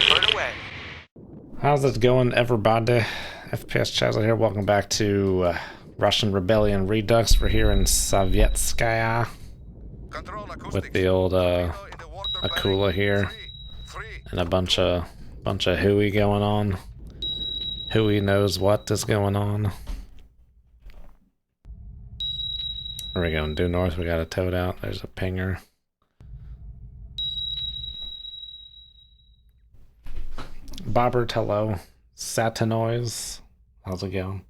Put away. How's it going, everybody? FPS Chazza here. Welcome back to Russian Rebellion Redux. We're here in Sovetskaya with the old Akula here, and a bunch of hooey going on. Hooey knows what is going on. Where are we going? Due north. We got a toad out. There's a pinger. Bobbert, hello. Satinoise. How's it going?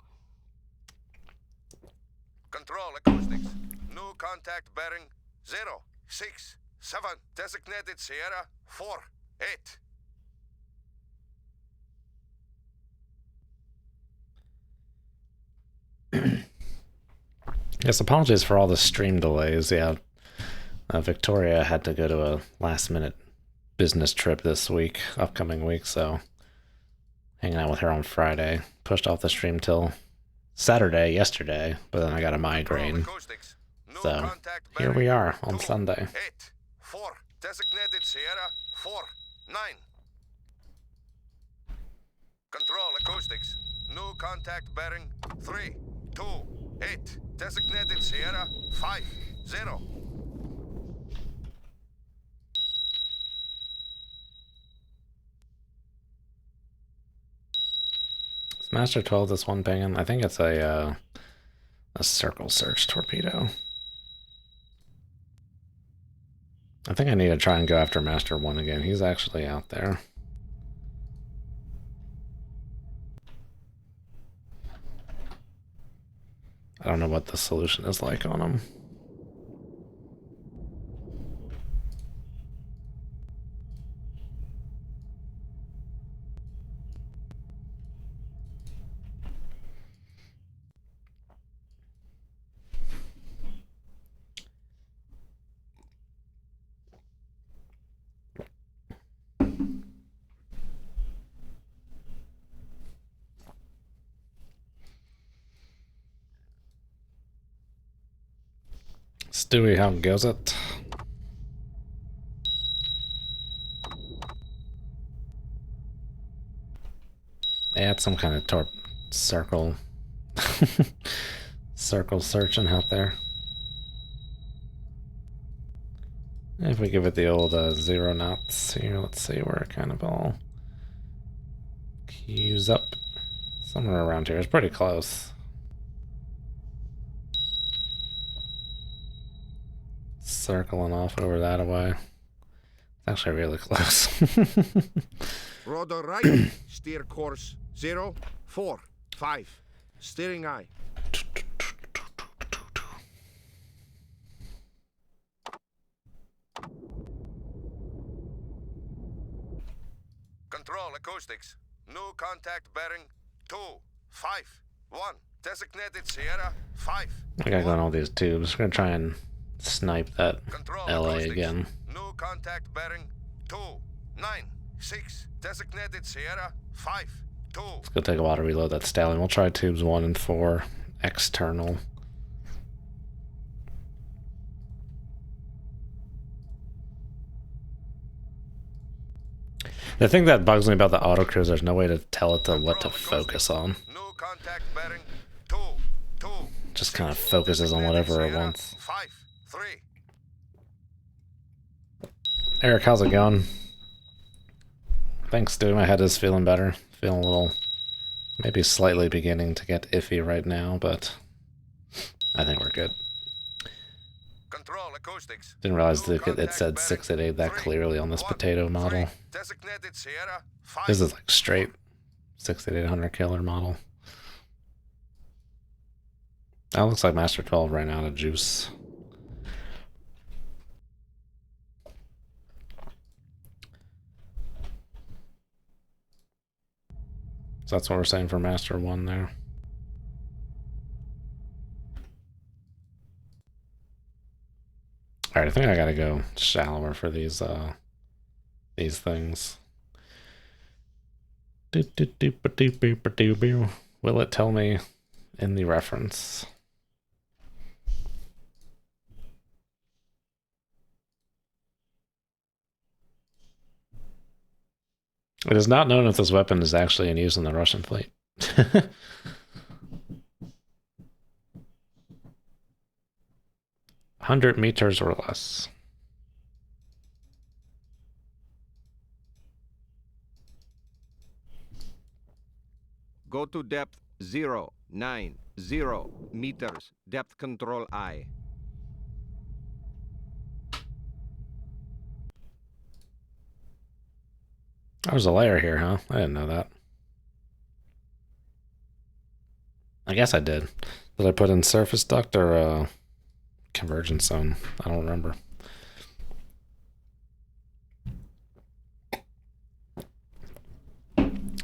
Control acoustics. New contact bearing 067. Designated Sierra 48. Yes, apologies for all the stream delays. Yeah, Victoria had to go to a last-minute business trip this week, upcoming week, so hanging out with her on Friday. Pushed off the stream till Saturday, yesterday, but then I got a migraine. So here we are on Sunday. 4. Designated Sierra 49. Control acoustics. New contact bearing 328. Designated Sierra 50. It's Master 12, this one pinging. I think it's a circle search torpedo. I think I need to try and go after Master 1 again. He's actually out there. I don't know what the solution is like on him. Stewie, how goes it? They had some kind of circle circle searching out there. If we give it the old 0 knots here, let's see where it kind of all queues up. Somewhere around here. It's pretty close. Circling off over that way. It's actually really close. Rudder right. Steer course 045. Steering eye. Control acoustics. New contact bearing 251. Designated Sierra 5. I gotta go on all these tubes. We're gonna try and snipe that Control LA acoustics. again. New contact bearing 296. Designated Sierra 52. It's gonna take a while to reload that stallion. We'll try tubes 1 and 4 external. The thing that bugs me about the autocruise, there's no way to tell it to what to focus on. New contact bearing Just kind of focuses on whatever it wants. 53. Eric, how's it going? Thanks, dude. My head is feeling better. Feeling a little, maybe slightly beginning to get iffy right now, but I think we're good. Control acoustics. Didn't realize it said 688 that clearly on this potato model. Designated Sierra 5. This is like straight 6800 killer model. That looks like Master 12 ran out of juice. So that's what we're saying for Master 1 there. Alright, I think I gotta go shallower for these things. Will it tell me in the reference? It is not known if this weapon is actually in use in the Russian fleet. 100 meters or less. Go to depth 090 meters. Depth control I. There's a layer here, huh? I didn't know that. I guess I did. Did I put in surface duct or convergence zone? I don't remember.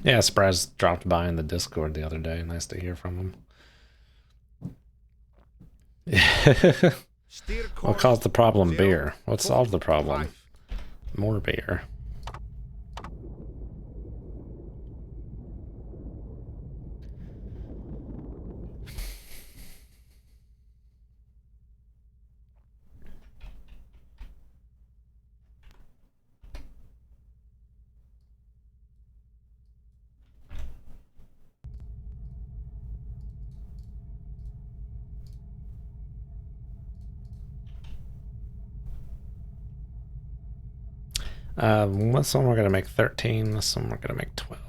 Yeah, Spraz dropped by in the Discord the other day. Nice to hear from him. What caused the problem? Beer. What solved the problem? More beer. This one we're gonna make 13. This one we're gonna make 12.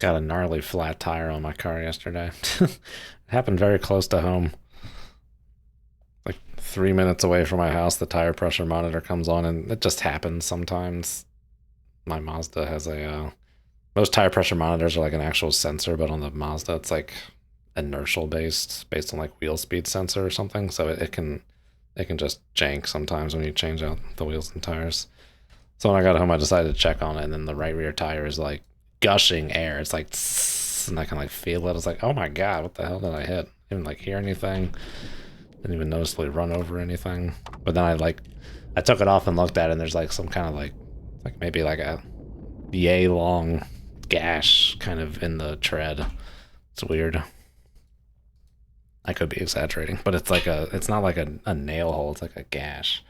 Got a gnarly flat tire on my car yesterday. It happened very close to home. Like 3 minutes away from my house, the tire pressure monitor comes on, and it just happens sometimes. My Mazda has a most tire pressure monitors are like an actual sensor, but on the Mazda it's like inertial based on like wheel speed sensor or something, so it can just jank sometimes when you change out the wheels and tires. So when I got home I decided to check on it, and then the right rear tire is like gushing air. It's like tss, and I can like feel it. I was like, oh my god, what the hell did I hit? Didn't like hear anything, didn't even noticeably run over anything. But then I took it off and looked at it, and there's like some kind of like maybe like a yay long gash kind of in the tread. It's weird. I could be exaggerating, but it's not like a nail hole, it's like a gash.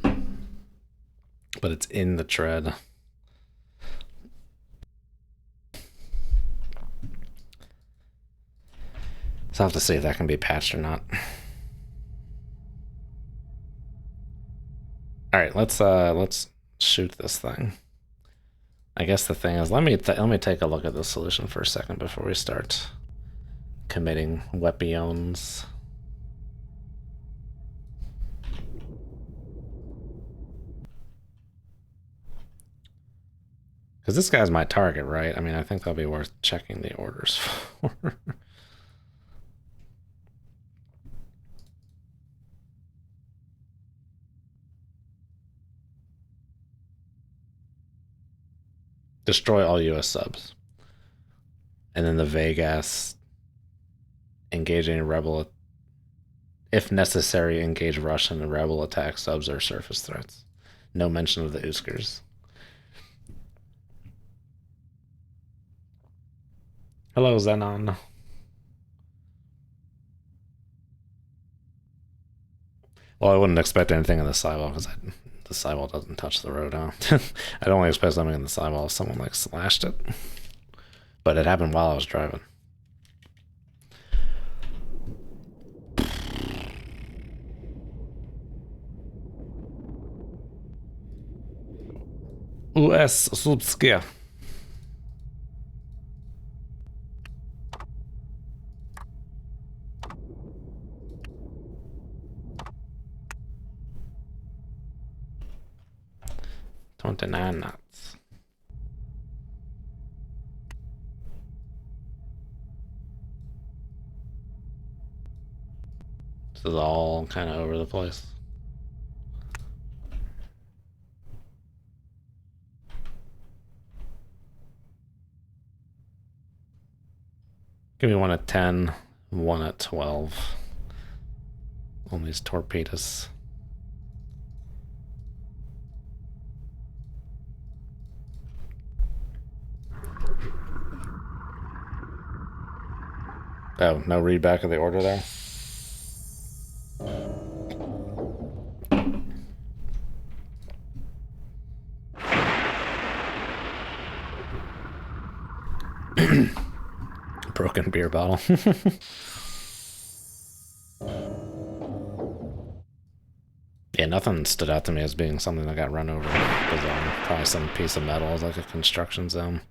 But it's in the tread. So I'll have to see if that can be patched or not. Alright, let's shoot this thing. I guess the thing is, let me take a look at the solution for a second before we start committing weapons. Because this guy's my target, right? I mean, I think that'll be worth checking the orders for. Destroy all US subs. And then the Vegas, engaging rebel, if necessary, engage Russian and rebel attack subs or surface threats. No mention of the Uskers. Hello, Xenon. Well, I wouldn't expect anything in the sidewall because the sidewall doesn't touch the road, huh? I'd only expect something in the sidewall if someone like slashed it. But it happened while I was driving. US Sovetskaya. $29 knots. This is all kind of over the place. Give me one at 10, one at 12 on these torpedoes. Oh, no read back of the order there? Broken beer bottle. Yeah, nothing stood out to me as being something that got run over. Bizarre. Probably some piece of metal, like a construction zone.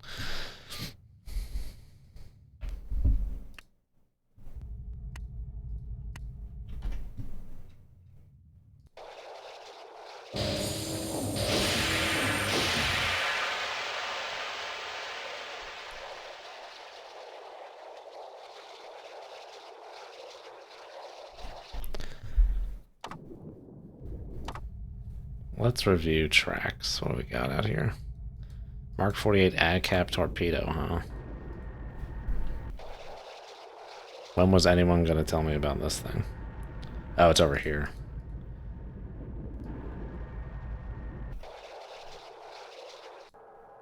Let's review tracks. What do we got out here? Mark 48 AdCap torpedo, huh? When was anyone going to tell me about this thing? Oh, it's over here.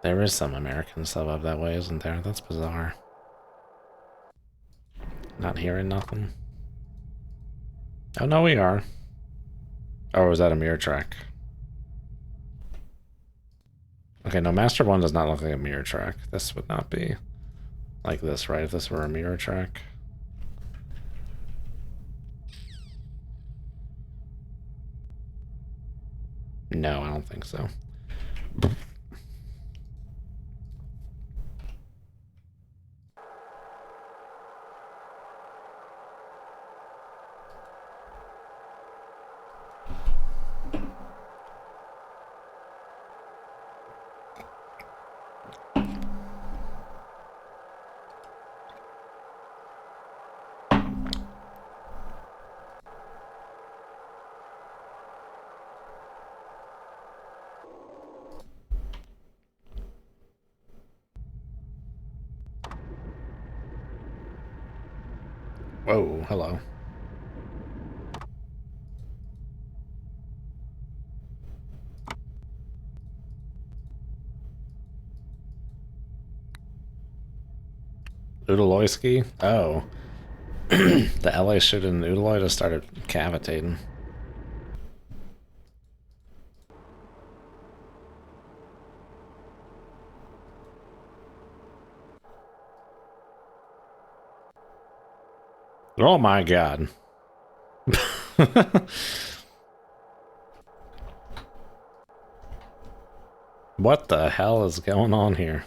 There is some American stuff up that way, isn't there? That's bizarre. Not hearing nothing. Oh, no, we are. Or was that a mirror track? Okay, no, Master 1 does not look like a mirror track. This would not be like this, right? If this were a mirror track. No, I don't think so. Whoa, hello. Udaloyski? Oh. The LA shooting Udaloy just started cavitating. Oh my god. What the hell is going on here?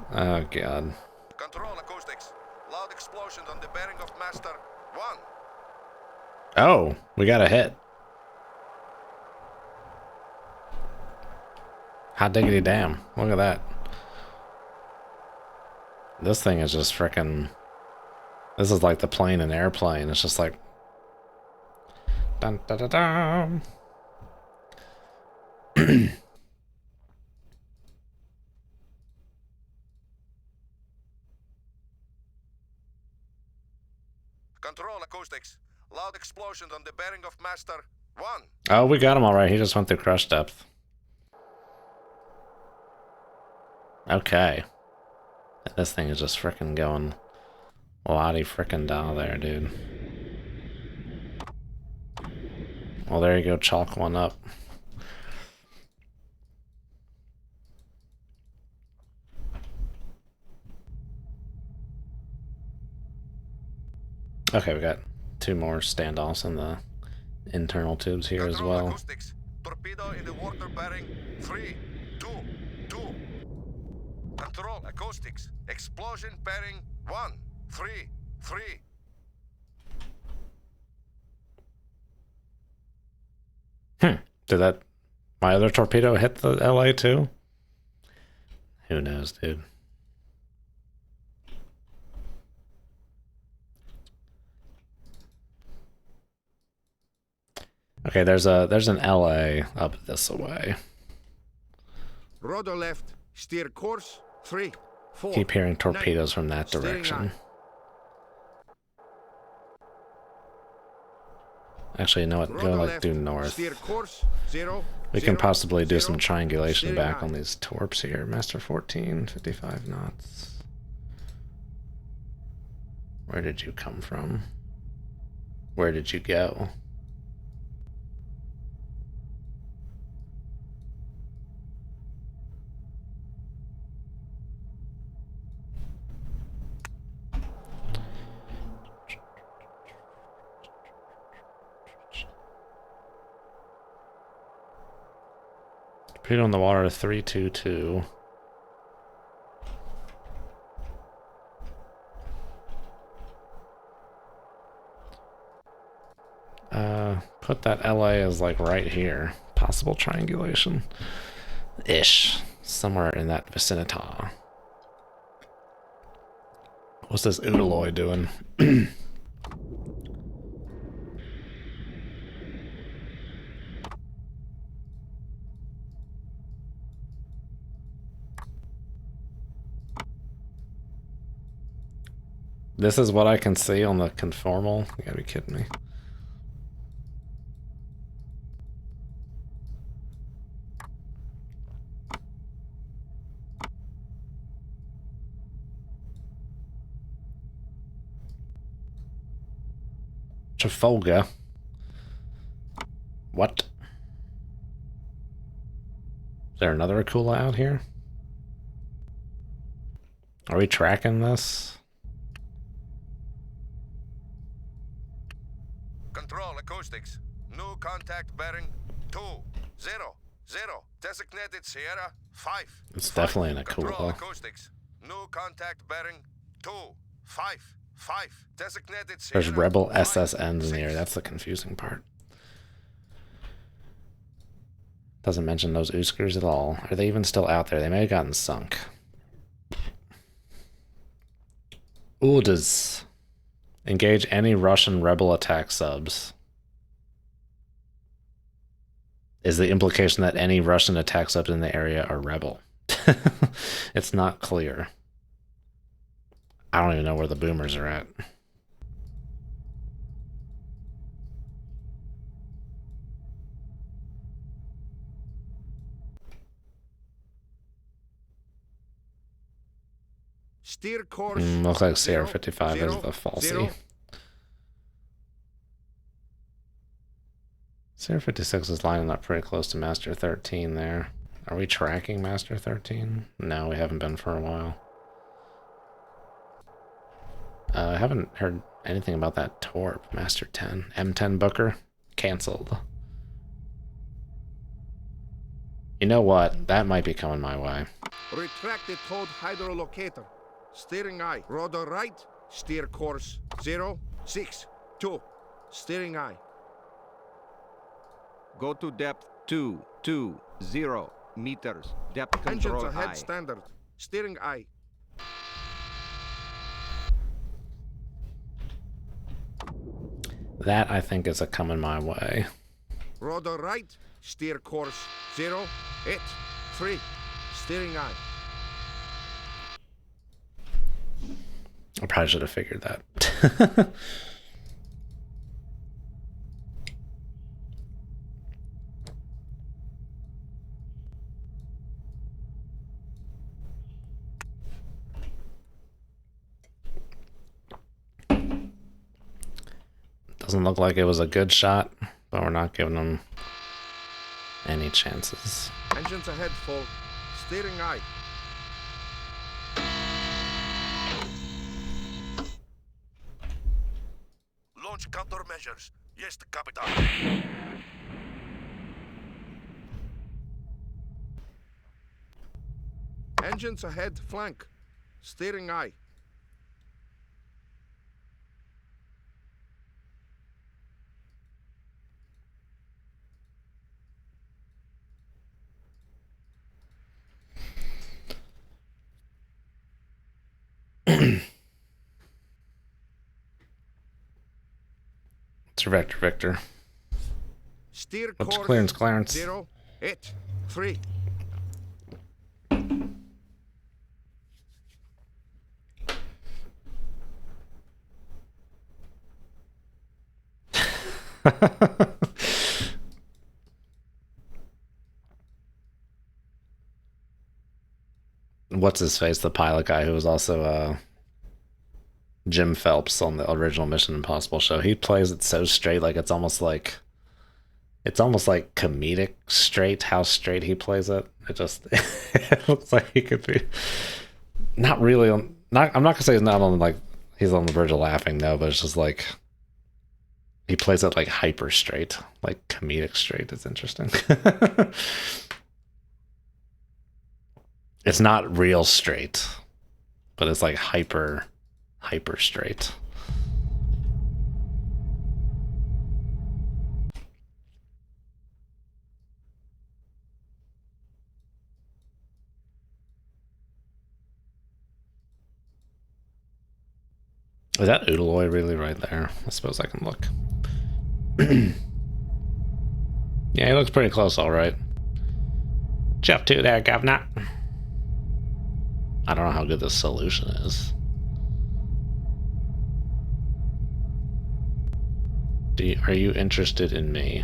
Oh god. Control acoustics. Loud explosions on the bearing of Master 1. Oh, we got a hit. Hot diggity damn. Look at that. This thing is just frickin'... This is like the plane and airplane. It's just like... Dun, dun, dun, dun. Control acoustics. Loud explosions on the bearing of Master 1. Oh, we got him all right. He just went through crush depth. Okay. This thing is just frickin' going lottie frickin' down there, dude. Well, there you go. Chalk one up. Okay, we got two more standoffs in the internal tubes here as well. Acoustics. Torpedo in the water bearing 3, 2, 2. Control acoustics. Explosion bearing 1, 3, 3. Did that... My other torpedo hit the LA too? Who knows, dude. Okay, there's an LA up this way. Rotor left. Steer course 3, 4. Keep hearing torpedoes 9. from that Steering direction. Actually, you know what? Go Rudder like left, due north. steer course 0, We can 0, possibly do 0, some triangulation steering back aye. on these torps here. Master 14, 55 knots. Where did you come from? Where did you go? Speed on the water 322. Put that LA as like right here. Possible triangulation. Ish. Somewhere in that vicinity. What's this Udaloy doing? This is what I can see on the conformal? You gotta be kidding me. Trafalgar. What? Is there another Akula out here? Are we tracking this? Control acoustics. New contact bearing 2, 0, 0. Designated Sierra 5. It's 5. definitely an Control Akula. acoustics. New contact bearing 2, 5, 5. Designated Sierra. There's Rebel 5, SSNs in 6. here. That's the confusing part. Doesn't mention those Uskers at all. Are they even still out there? They may have gotten sunk. Orders. Engage any Russian rebel attack subs. Is the implication that any Russian attack subs in the area are rebel? It's not clear. I don't even know where the boomers are at. Steer course. Looks like Sierra 0, 55 is 0, the falsy. 0. Sierra 56 is lining up pretty close to Master 13 there. Are we tracking Master 13? No, we haven't been for a while. I haven't heard anything about that torp, Master 10. M10 Booker? Cancelled. You know what? That might be coming my way. Retracted towed hydrolocator. Steering eye. Rudder right. Steer course 0, 6, 2. Steering eye. Go to depth 220 meters. Depth Engines control ahead high. standard. Steering eye. That, I think, is a coming my way. Rudder right. Steer course 0, 8, 3. Steering eye. I probably should have figured that. Doesn't look like it was a good shot, but we're not giving them any chances. Engines ahead full. Steering eye. Launch countermeasures. Yes, Capitan. Engines ahead flank. Steering eye. It's your vector, Victor. Steer What's course clearance? 0, 8, 3. What's his face? The pilot guy who was also Jim Phelps on the original Mission Impossible show. He plays it so straight, like it's almost like comedic straight. How straight he plays it. It just it looks like he could be not really on. Not I'm not gonna say he's not on like he's on the verge of laughing. No, but it's just like he plays it like hyper straight, like comedic straight. It's interesting. It's not real straight, but it's like hyper straight. Is that Oodaloy really right there? I suppose I can look. Yeah, he looks pretty close, all right. What you up to there, governor? I don't know how good this solution is. Are you interested in me?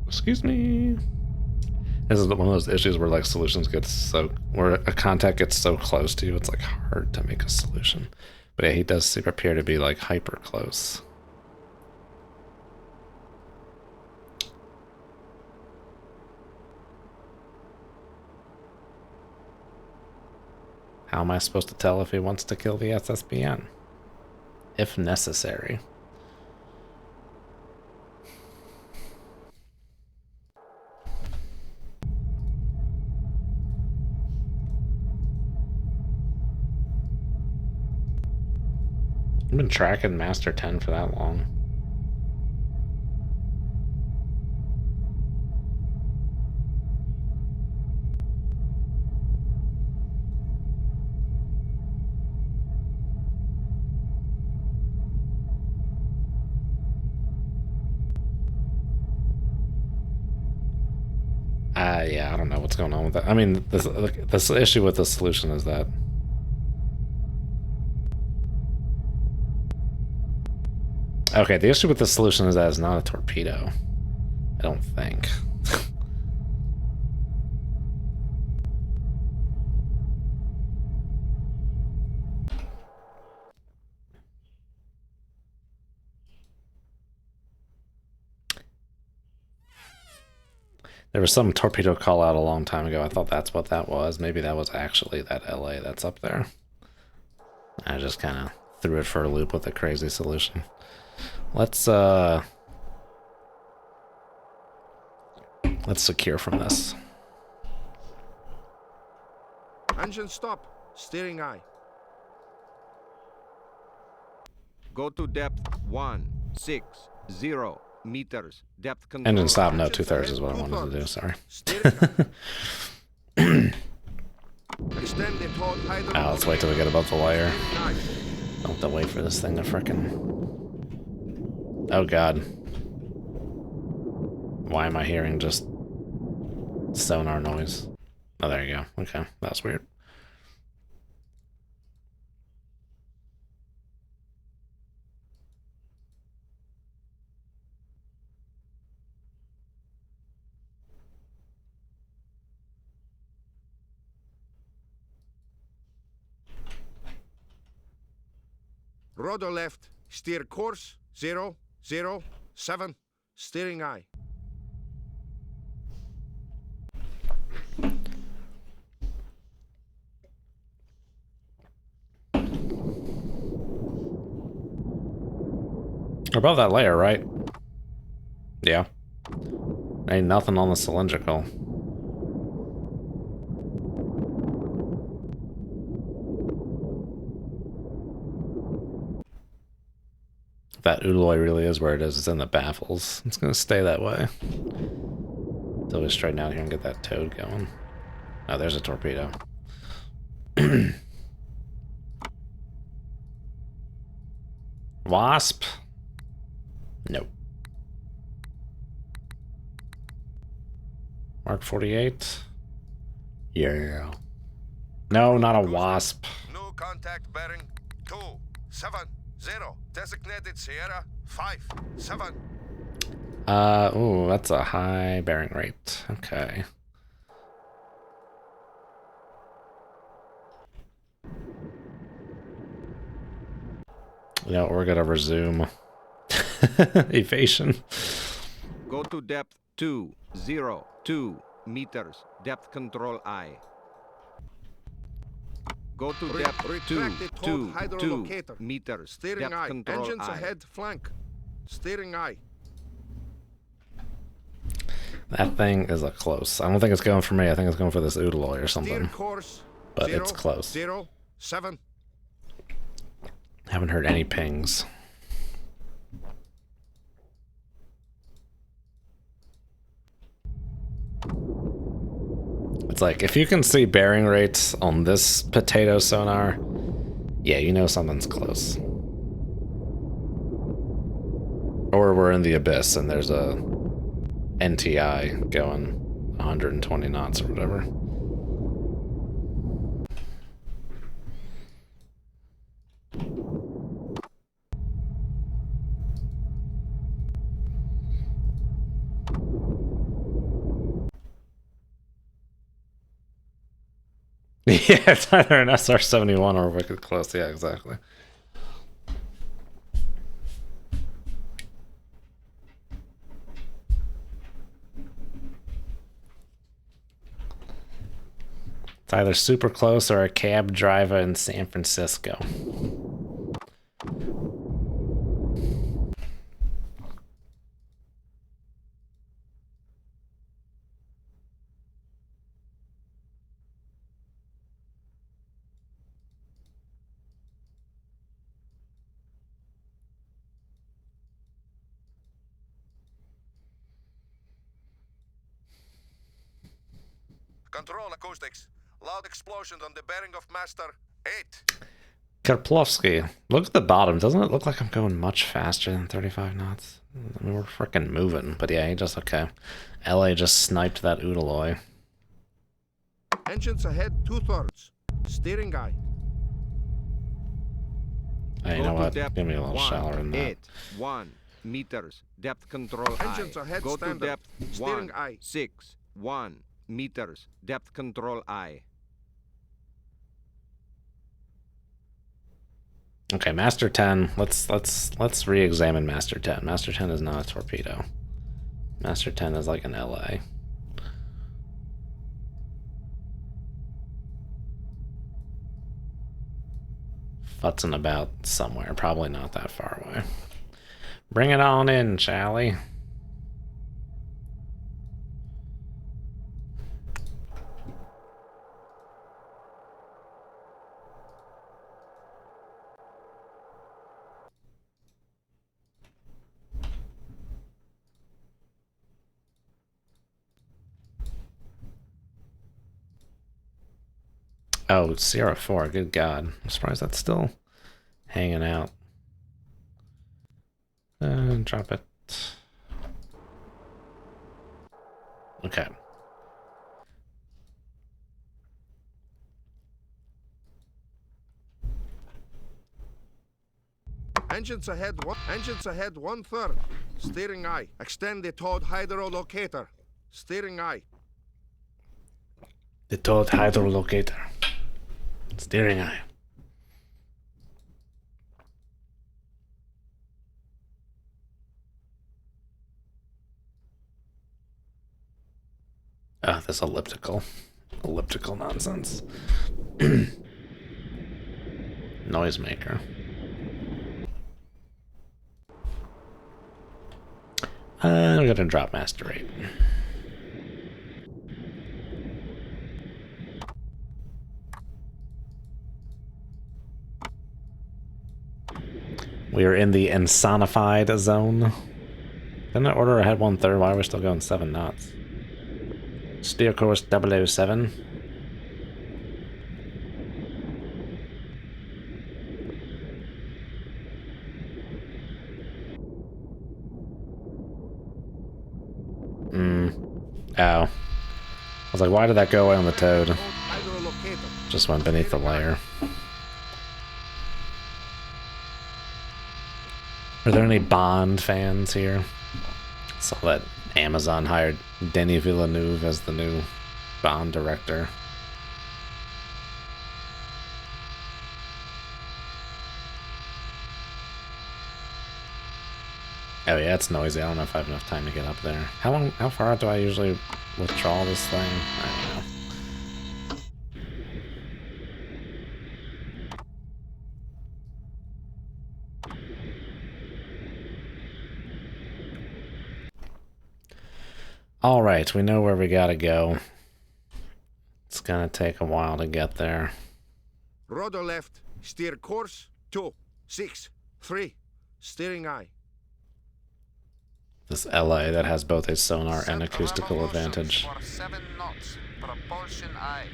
Excuse me. This is one of those issues where like solutions get where a contact gets so close to you, it's like hard to make a solution. But yeah, he does appear to be like hyper close. How am I supposed to tell if he wants to kill the SSBN? If necessary. I've been tracking Master 10 for that long. Yeah, I don't know what's going on with that. I mean, this issue with the solution is that okay, the issue with the solution is that it's not a torpedo. I don't think. There was some torpedo call out a long time ago. I thought that's what that was. Maybe that was actually that LA that's up there. I just kind of threw it for a loop with a crazy solution. Let's secure from this. Engine stop. Steering eye. Go to depth 160 meters. Depth control. Engine stop, no, 2/3 is what I wanted to do, sorry. Extend the taut hydro. Let's wait till we get above the layer. Don't have to wait for this thing to frickin'... Oh god. Why am I hearing just sonar noise? Oh, there you go. Okay, that's weird. Rudder left. Steer course 007. Steering eye. Above that layer, right? Yeah. Ain't nothing on the cylindrical. If that Oodaloy really is where it is, it's in the baffles. It's gonna stay that way. Until we straighten out here and get that toad going. Oh, there's a torpedo. Wasp? Nope. Mark 48? Yeah. No, not a wasp. New contact bearing 270. Designated Sierra 57. Ooh, that's a high bearing rate. Okay. You know, we're gonna resume evasion. Go to depth 202 meters. Depth control I. Go to depth Retracted hold 222 hydrolocator. meters. Steering Depth eye. control Engines I. ahead, flank. Steering eye. That thing is a close. I don't think it's going for me. I think it's going for this oodaloy or Steer something. course. But 0, it's close. 0, 7. Haven't heard any pings. It's like, if you can see bearing rates on this potato sonar, yeah, you know something's close. Or we're in the abyss and there's a NTI going 120 knots or whatever. Yeah, it's either an SR-71 or a wicked close. Yeah, exactly. It's either super close or a cab driver in San Francisco. Control acoustics. Loud explosions on the bearing of master 8. Karplovsky, look at the bottom. Doesn't it look like I'm going much faster than 35 knots? I mean, we're freaking moving. But yeah, he just, okay. LA just sniped that oodaloy. Engines ahead, 2/3. Steering eye. Hey, you know what? Give me a little shallower than that. 1 meters. Depth control Engines I. ahead, Go to standard. depth Steering 1 eye. 6 1 meters. Depth control I. Okay, Master 10. Let's re-examine Master 10. Master 10 is not a torpedo. Master 10 is like an LA. Futzing about somewhere, probably not that far away. Bring it on in, shall we? Oh, Sierra 4, good God. I'm surprised that's still hanging out. Drop it. Okay. Engines ahead, 1/3. Steering eye. Extend the towed hydrolocator. Steering eye. The towed hydrolocator. Steering eye. Ah, this elliptical nonsense. Noisemaker. I'm gonna drop master rate. We are in the insonified zone. Didn't I order ahead 1/3? Why are we still going 7 knots? Steer course 007. Oh. I was like, why did that go away on the Toad? Hydrolocator. Just went beneath the layer. Are there any Bond fans here? Saw that Amazon hired Denis Villeneuve as the new Bond director. Oh yeah, it's noisy. I don't know if I have enough time to get up there. How far out do I usually withdraw this thing? I don't know. Alright, we know where we gotta go. It's gonna take a while to get there. Rudder left, steer course 2, 6, 3, steering eye. This LA that has both a sonar and acoustical advantage. For 7 knots, propulsion eye.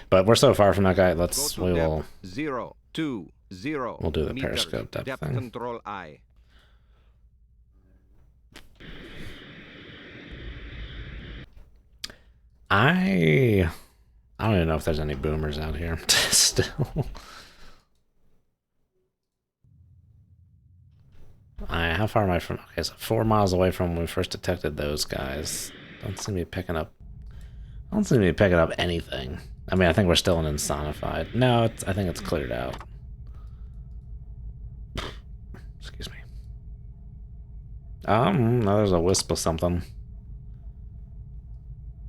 But we're so far from that guy. Go to We will. depth 0, 2, 0. We'll do the meters. periscope depth thing. Control eye. I don't even know if there's any boomers out here still. How far am I from? Okay, so 4 miles away from when we first detected those guys. Don't seem to be picking up. Don't seem to be picking up anything. I mean, I think we're still in Insonified. No, I think it's cleared out. Excuse me. No, there's a wisp of something.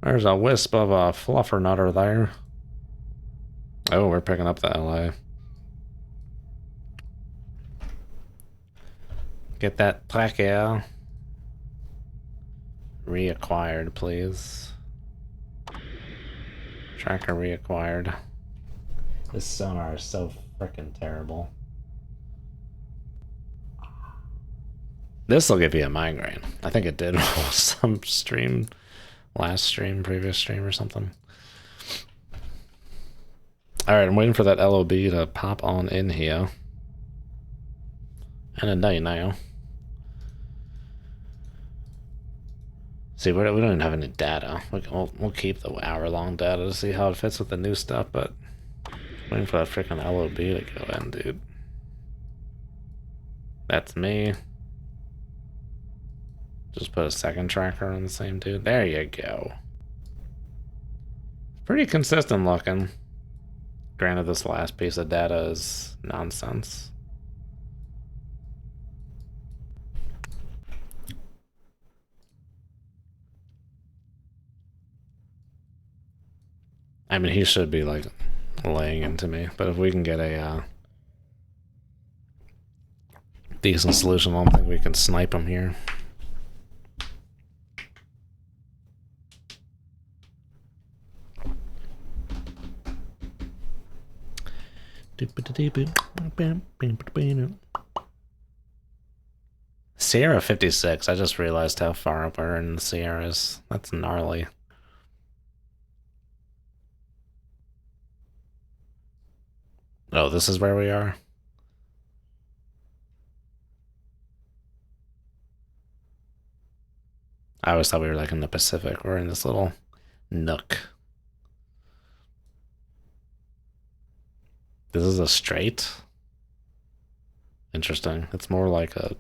There's a wisp of a fluffernutter there. Oh, we're picking up the LA. Get that tracker reacquired, please. Tracker reacquired. This sonar is so freaking terrible. This will give you a migraine. I think it did some stream, last stream, previous stream or something. Alright, I'm waiting for that LOB to pop on in here. And a day now. See, we don't even have any data. We'll keep the hour-long data to see how it fits with the new stuff, but waiting for that freaking LOB to go in, dude. That's me. Just put a second tracker on the same dude. There you go. Pretty consistent looking. Granted, this last piece of data is nonsense. I mean, he should be, like, laying into me. But if we can get a decent solution, I don't think we can snipe him here. Sierra 56. I just realized how far up we're in the Sierras. That's gnarly. Oh, this is where we are? I always thought we were like in the Pacific. We're in this little nook. This is a strait? Interesting. It's more like a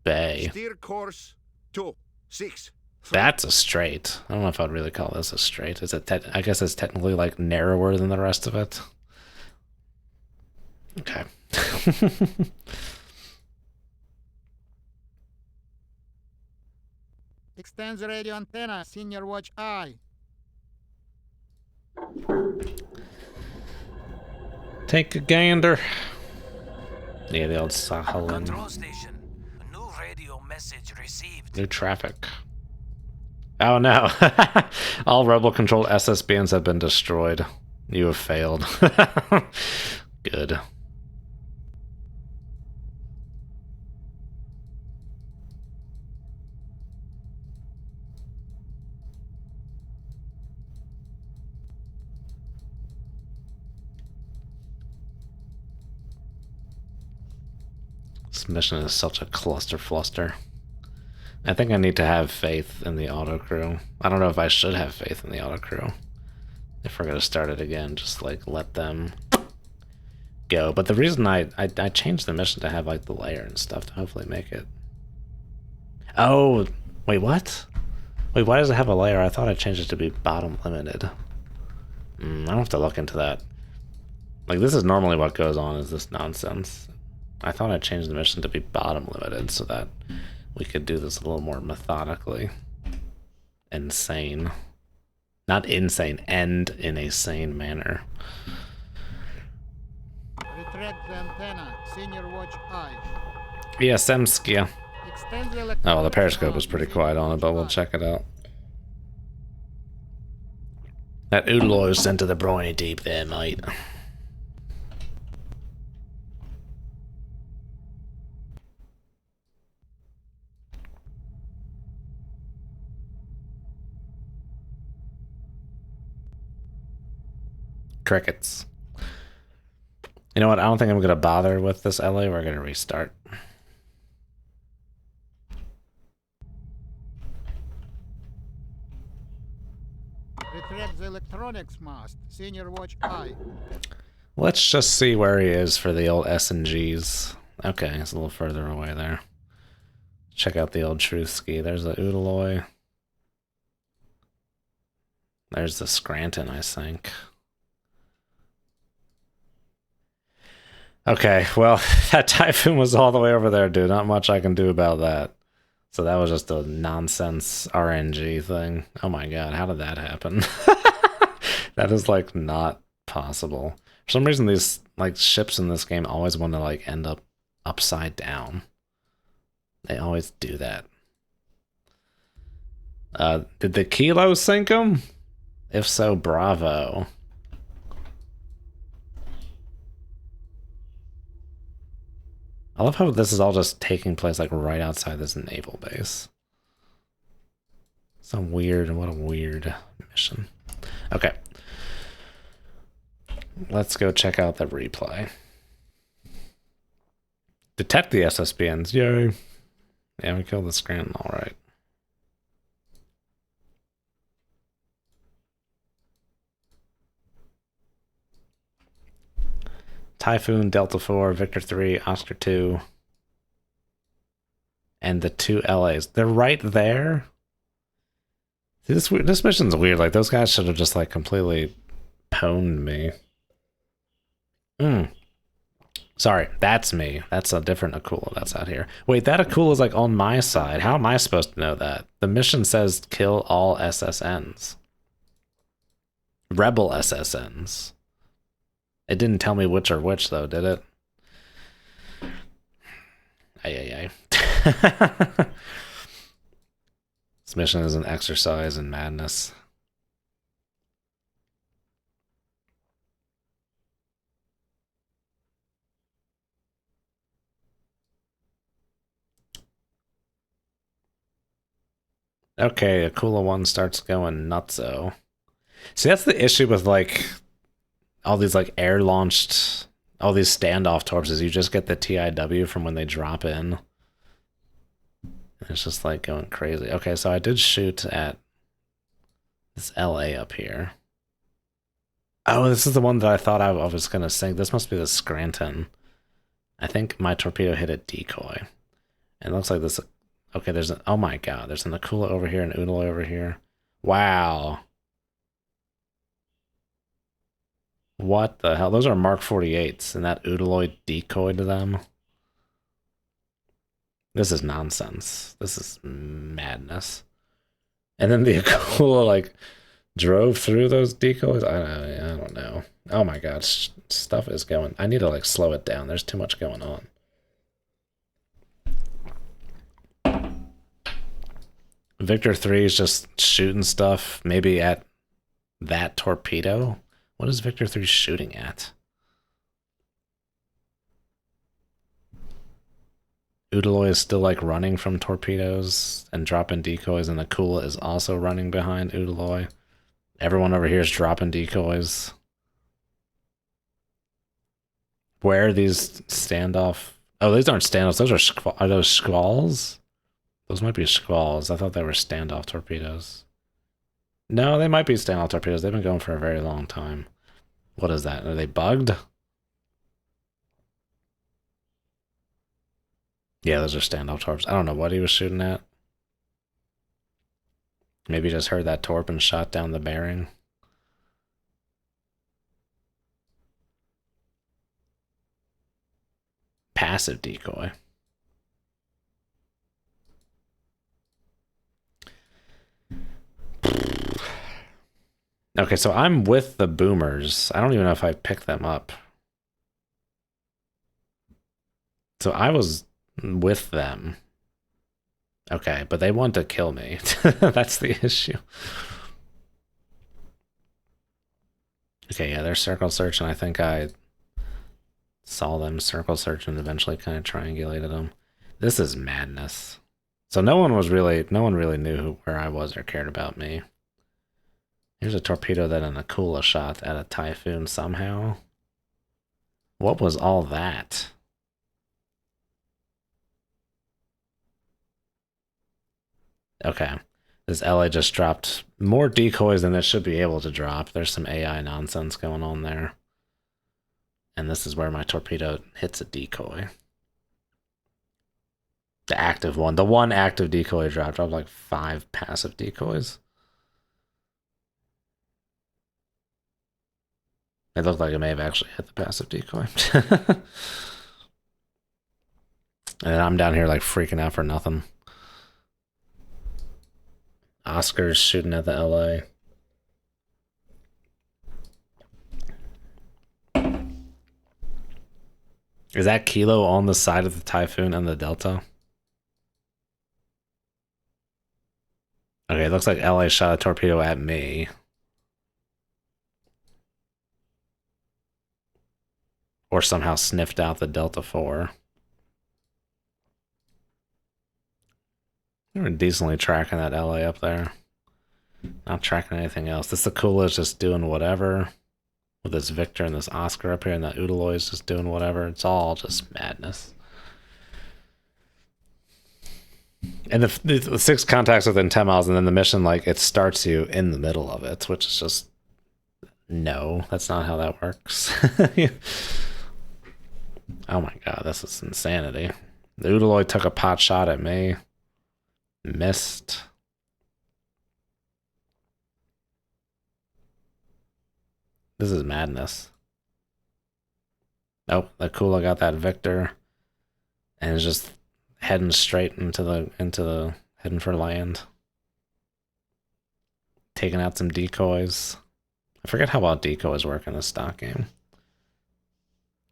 bay. Steer course 2, 6, 3. That's a strait. I don't know if I'd really call this a strait. Is it? I guess it's technically like narrower than the rest of it. Okay. Extends radio antenna, senior watch eye. Take a gander. Yeah, the old Sakhalin. Control station. A new radio message received. New traffic. Oh no. All rebel controlled SSBNs have been destroyed. You have failed. Good. This mission is such a cluster fluster. I think I need to have faith in the auto crew. I don't know if I should have faith in the auto crew. If we're gonna start it again, just like let them go. But the reason I changed the mission to have like the layer and stuff to hopefully make it. Oh, wait, what? Wait, why does it have a layer? I thought I changed it to be bottom limited. I don't have to look into that. Like, this is normally what goes on, is this nonsense. I thought I changed the mission to be bottom limited so that we could do this a little more methodically. Insane. Not insane, end in a sane manner. Retract the antenna. Senior watch I. Yeah, Sovetskaya. Extend the Oh, the electronics periscope mount. was pretty quiet on it, but we'll Watch check it out. That oodle oil was sent to the briny deep there, mate. Crickets. You know what? I don't think I'm going to bother with this LA. We're going to restart. Retract the electronics mast. Senior watch I. Let's just see where he is for the old S&Gs. Okay, he's a little further away there. Check out the old Truthski. There's the Oodaloy. There's the Scranton, I think. Okay, well, that Typhoon was all the way over there, dude. Not much I can do about that. So that was just a nonsense RNG thing. Oh my god, how did that happen? That is, like, not possible. For some reason, these, like, ships in this game always want to, like, end up upside down. They always do that. Did the Kilo sink them? If so, bravo. I love how this is all just taking place like right outside this naval base. So weird, what a weird mission. Okay. Let's go check out the replay. Detect the SSBNs, yay. Yeah, we killed the Scranton, alright. Typhoon, Delta 4, Victor 3, Oscar 2, and the 2 LAs. They're right there. See, this mission's weird. Like, those guys should have just, like, completely pwned me. Sorry, that's me. That's a different Akula that's out here. Wait, that Akula is, like, on my side. How am I supposed to know that? The mission says kill all SSNs. Rebel SSNs. It didn't tell me which or which, though, did it? Ay. This mission is an exercise in madness. Okay, Akula 1 starts going nutso. See, that's the issue with, like, all these, like, air-launched, all these standoff torps, you just get the TIW from when they drop in. It's just, like, going crazy. Okay, so I did shoot at this LA up here. Oh, this is the one that I thought I was going to sink. This must be the Scranton. I think my torpedo hit a decoy. It looks like this... Okay, there's an... Oh my god, there's an Akula over here, an Oodle over here. Wow. What the hell? Those are Mark 48s, and that Oodaloid decoyed to them. This is nonsense. This is madness. And then the Akula, like, drove through those decoys? I don't know. Oh my god, stuff is going... I need to, like, slow it down. There's too much going on. Victor 3 is just shooting stuff, maybe at that torpedo? What is Victor 3 shooting at? Oodaloy is still, like, running from torpedoes and dropping decoys, and Akula is also running behind Oodaloy. Everyone over here is dropping decoys. Where are these standoff Oh, these aren't standoffs. Those are those squalls? Those might be squalls. I thought they were standoff torpedoes. No, they might be standoff torpedoes. They've been going for a very long time. What is that? Are they bugged? Yeah, those are standoff torps. I don't know what he was shooting at. Maybe he just heard that torp and shot down the bearing. Passive decoy. Okay, so I'm with the boomers. I don't even know if I picked them up. So I was with them. Okay, but they want to kill me. That's the issue. Okay, yeah, they're circle search, and I think I saw them circle search and eventually kind of triangulated them. This is madness. So no one really knew where I was or cared about me. Here's a torpedo that an Akula shot at a Typhoon somehow. What was all that? Okay. This LA just dropped more decoys than it should be able to drop. There's some AI nonsense going on there. And this is where my torpedo hits a decoy. The active one. The one active decoy dropped like 5 passive decoys. It looked like it may have actually hit the passive decoy. And I'm down here like freaking out for nothing. Oscar's shooting at the LA. Is that Kilo on the side of the Typhoon and the Delta? Okay, it looks like LA shot a torpedo at me. Or somehow sniffed out the Delta 4. We're decently tracking that LA up there. Not tracking anything else. This Akula is just doing whatever. With this Victor and this Oscar up here, and that Udaloy is just doing whatever. It's all just madness. And the 6 contacts within 10 miles, and then the mission, like, it starts you in the middle of it, which is just... No, that's not how that works. Oh my god, this is insanity. The Udaloy took a pot shot at me. Missed. This is madness. Nope, the Akula got that Victor and is just heading straight into the heading for land. Taking out some decoys. I forget how well decoys work in this stock game.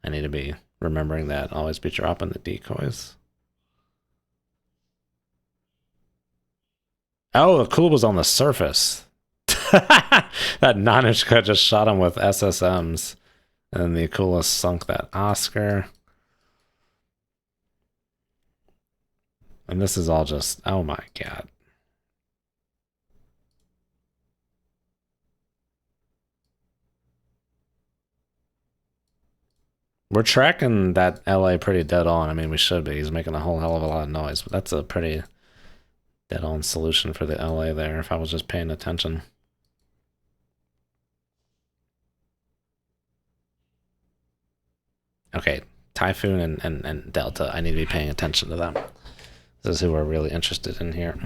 I need to be remembering that. Always be dropping the decoys. Oh, the Akula was on the surface. That Nanichka just shot him with SSMs. And then the Akula sunk that Oscar. And this is all just, oh my god. We're tracking that LA pretty dead on. I mean, we should be. He's making a whole hell of a lot of noise, but that's a pretty dead on solution for the LA there if I was just paying attention. Okay, Typhoon and Delta, I need to be paying attention to them. This is who we're really interested in here.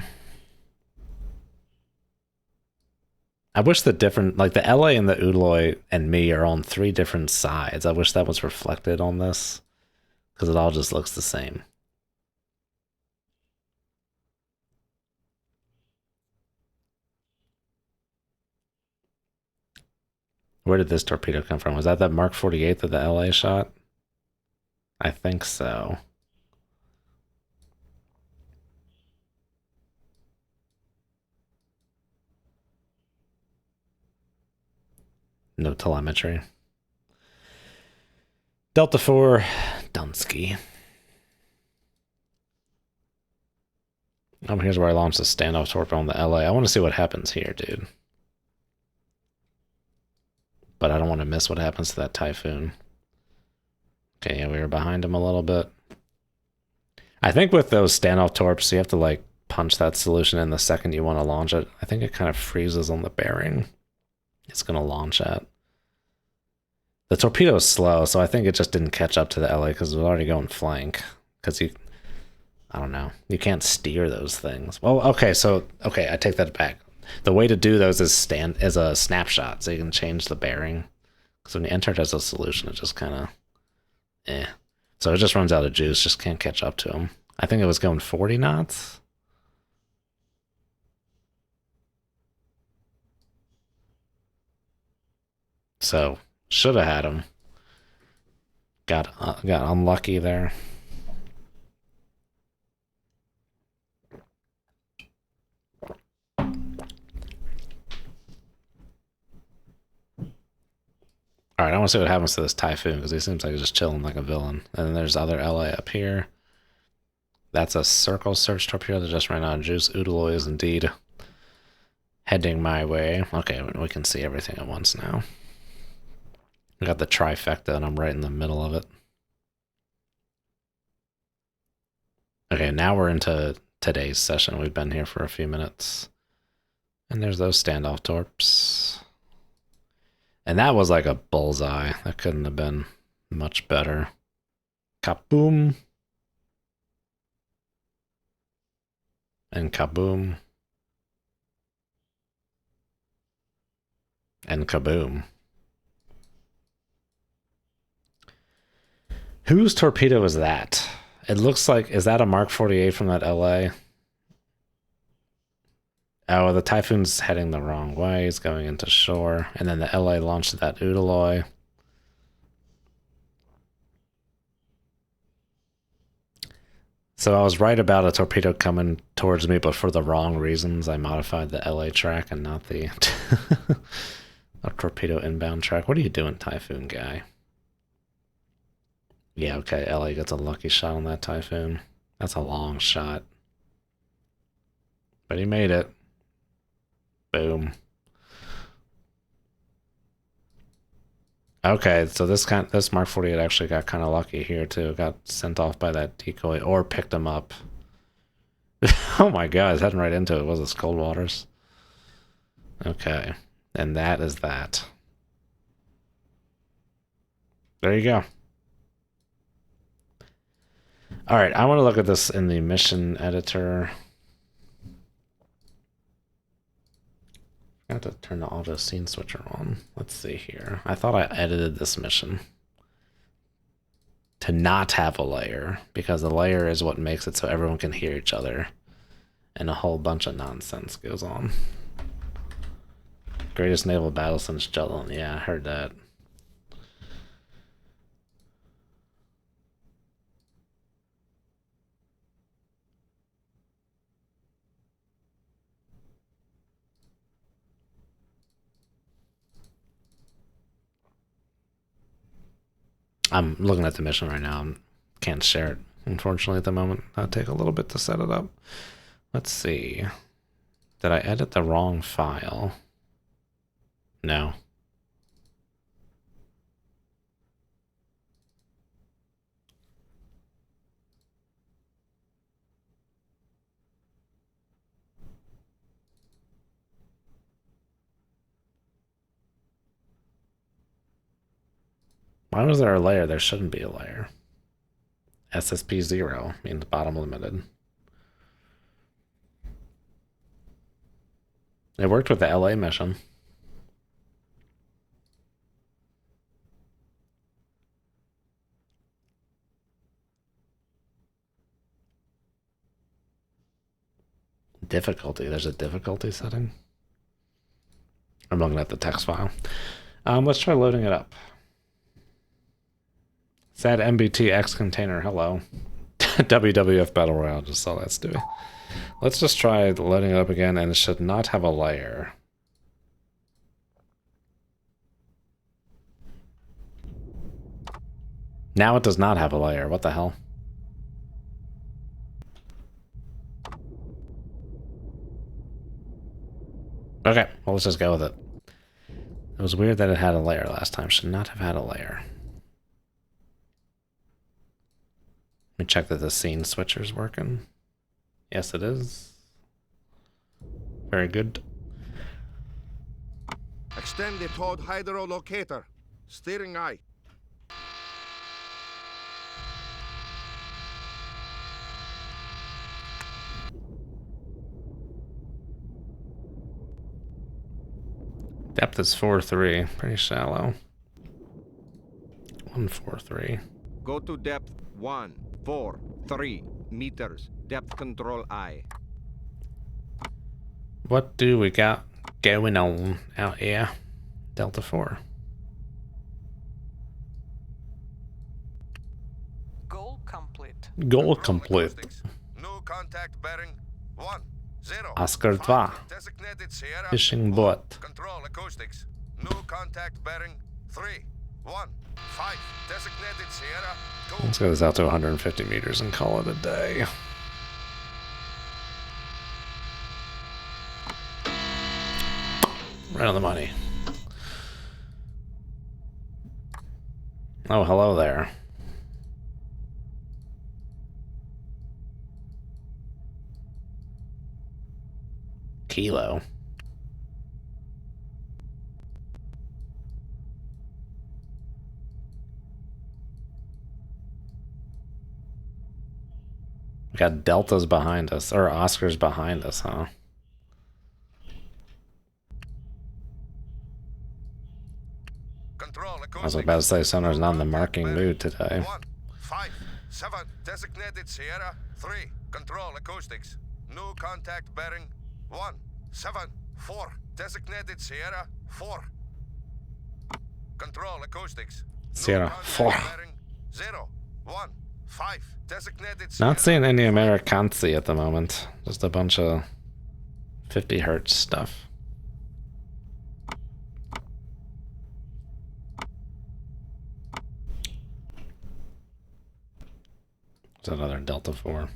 I wish the different, like the LA and the Udaloy and me are on 3 different sides. I wish that was reflected on this, because it all just looks the same. Where did this torpedo come from? Was that Mark 48 that the LA shot? I think so. No telemetry. Delta 4, Dunsky. Here's where I launched a standoff torpedo on the LA. I want to see what happens here, dude. But I don't want to miss what happens to that Typhoon. Okay, yeah, we were behind him a little bit. I think with those standoff torps, you have to like punch that solution in the second you want to launch it. I think it kind of freezes on the bearing it's going to launch at. The torpedo is slow, so I think it just didn't catch up to the LA because it was already going flank. Because I don't know, you can't steer those things. Well, okay, I take that back. The way to do those is a snapshot, so you can change the bearing. Because when you enter it as a solution, it just kind of, So it just runs out of juice, just can't catch up to him. I think it was going 40 knots. So, should have had him. Got unlucky there. Alright, I want to see what happens to this Typhoon, because he seems like he's just chilling like a villain. And then there's other LA up here. That's a circle search torpedo that just ran out of juice. Udaloy is indeed heading my way. Okay, we can see everything at once now. We got the trifecta, and I'm right in the middle of it. Okay, now we're into today's session. We've been here for a few minutes. And there's those standoff torps. And that was like a bullseye. That couldn't have been much better. Kaboom. And kaboom. And kaboom. Whose torpedo is that? It looks like, is that a Mark 48 from that LA? Oh, the Typhoon's heading the wrong way. He's going into shore. And then the LA launched that Udaloy. So I was right about a torpedo coming towards me, but for the wrong reasons. I modified the LA track and not the a torpedo inbound track. What are you doing, Typhoon guy? Yeah, okay, LA gets a lucky shot on that Typhoon. That's a long shot. But he made it. Boom. Okay, so this Mark 48 actually got kind of lucky here too. Got sent off by that decoy or picked him up. Oh my god, he's heading right into it. Was this Cold Waters? Okay, and that is that. There you go. All right, I want to look at this in the mission editor. I have to turn the auto scene switcher on. Let's see here. I thought I edited this mission to not have a layer, because the layer is what makes it so everyone can hear each other. And a whole bunch of nonsense goes on. Greatest naval battle since Jutland. Yeah, I heard that. I'm looking at the mission right now. Can't share it, unfortunately, at the moment. That'll take a little bit to set it up. Let's see. Did I edit the wrong file? No. Why was there a layer? There shouldn't be a layer. SSP 0 means bottom limited. It worked with the LA mission. Difficulty. There's a difficulty setting. I'm looking at the text file. Let's try loading it up. Sad MBT X container, hello. WWF Battle Royale, just saw that, Stewie. Let's just try loading it up again, and it should not have a layer. Now it does not have a layer, what the hell? Okay, well, let's just go with it. It was weird that it had a layer last time. Should not have had a layer. Let me check that the scene switcher's working. Yes, it is. Very good. Extend the towed hydrolocator. Steering eye. Depth is 4.3. Pretty shallow. 143. Go to depth 143 meters. Depth control eye. What do we got going on out here? Delta 4. Goal complete. Goal Control complete. acoustics. New contact bearing 10. Oscar 2. Designated Sierra. Fishing boat. Control acoustics. New contact bearing 315. Designated Sierra 2. Let's go this out to 150 meters and call it a day. Right on the money. Oh, hello there. Kilo. We got deltas behind us, or Oscars behind us, huh? Control I was about to say Sonar's not in the marking mood today. 157. Designated Sierra 3. Control acoustics. New contact bearing 174. Designated Sierra 4. Control acoustics. Sierra 4. 015. Designated Not Sierra seeing any Americansi at the moment. Just a bunch of 50 hertz stuff. It's another Delta 4.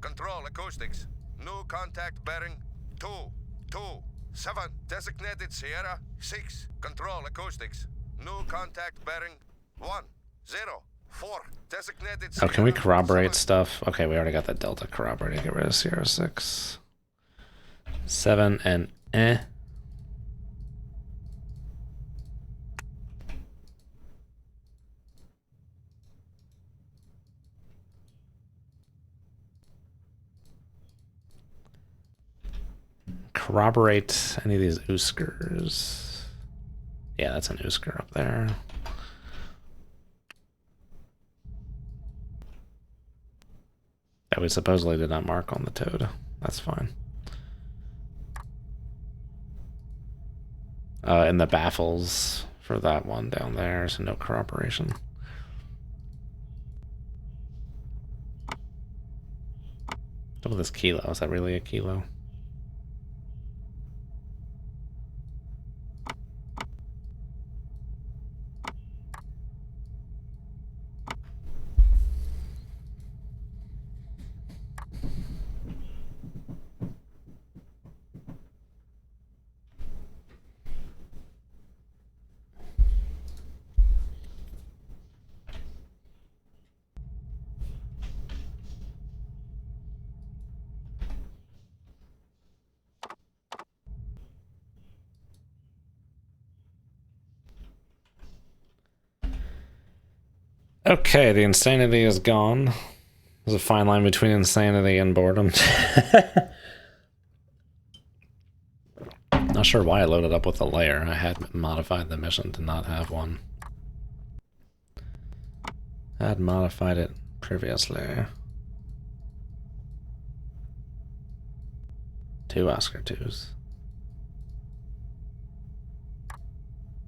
Control acoustics. New contact bearing 227. Designated Sierra 6. Control acoustics. New contact bearing 104. Designated Oh, can we Sierra corroborate 7. stuff? Okay, we already got the Delta corroborated. Get rid of Sierra 6. 7 and eh. Corroborate any of these Uskers. Yeah, that's an Usker up there. That we supposedly did not mark on the toad. That's fine. And the baffles for that one down there, so no corroboration. What's up with this kilo? Is that really a kilo? Okay, the insanity is gone. There's a fine line between insanity and boredom. Not sure why I loaded up with a layer. I had modified the mission to not have one. I had modified it previously. 2 Oscar 2s.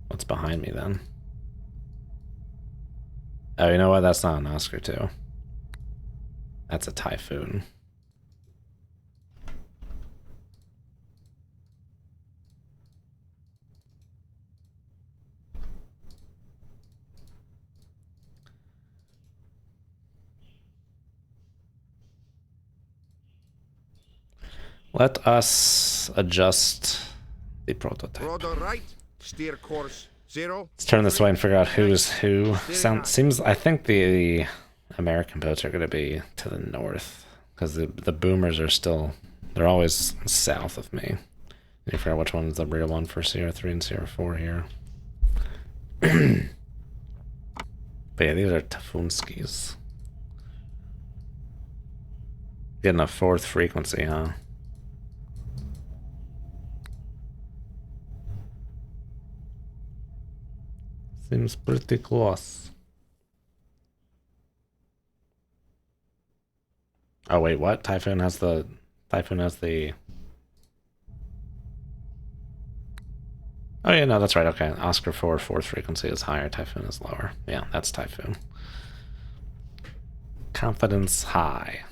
What's behind me then? Oh, you know what? That's not an Oscar 2. That's a Typhoon. Let us adjust the prototype. Rudder right. Steer course 0. Let's turn this way and figure out who is who. Seems I think the American boats are going to be to the north because the boomers are still, they're always south of me. You figure out which one's the real one for CR3 and CR4 here. But yeah, these are Tafunskis. Getting a 4th frequency, huh? Seems pretty close. Oh wait, what? Typhoon has the Oh yeah, no, that's right. Okay, Oscar 4 4th frequency is higher, Typhoon is lower. Yeah, that's Typhoon. Confidence high.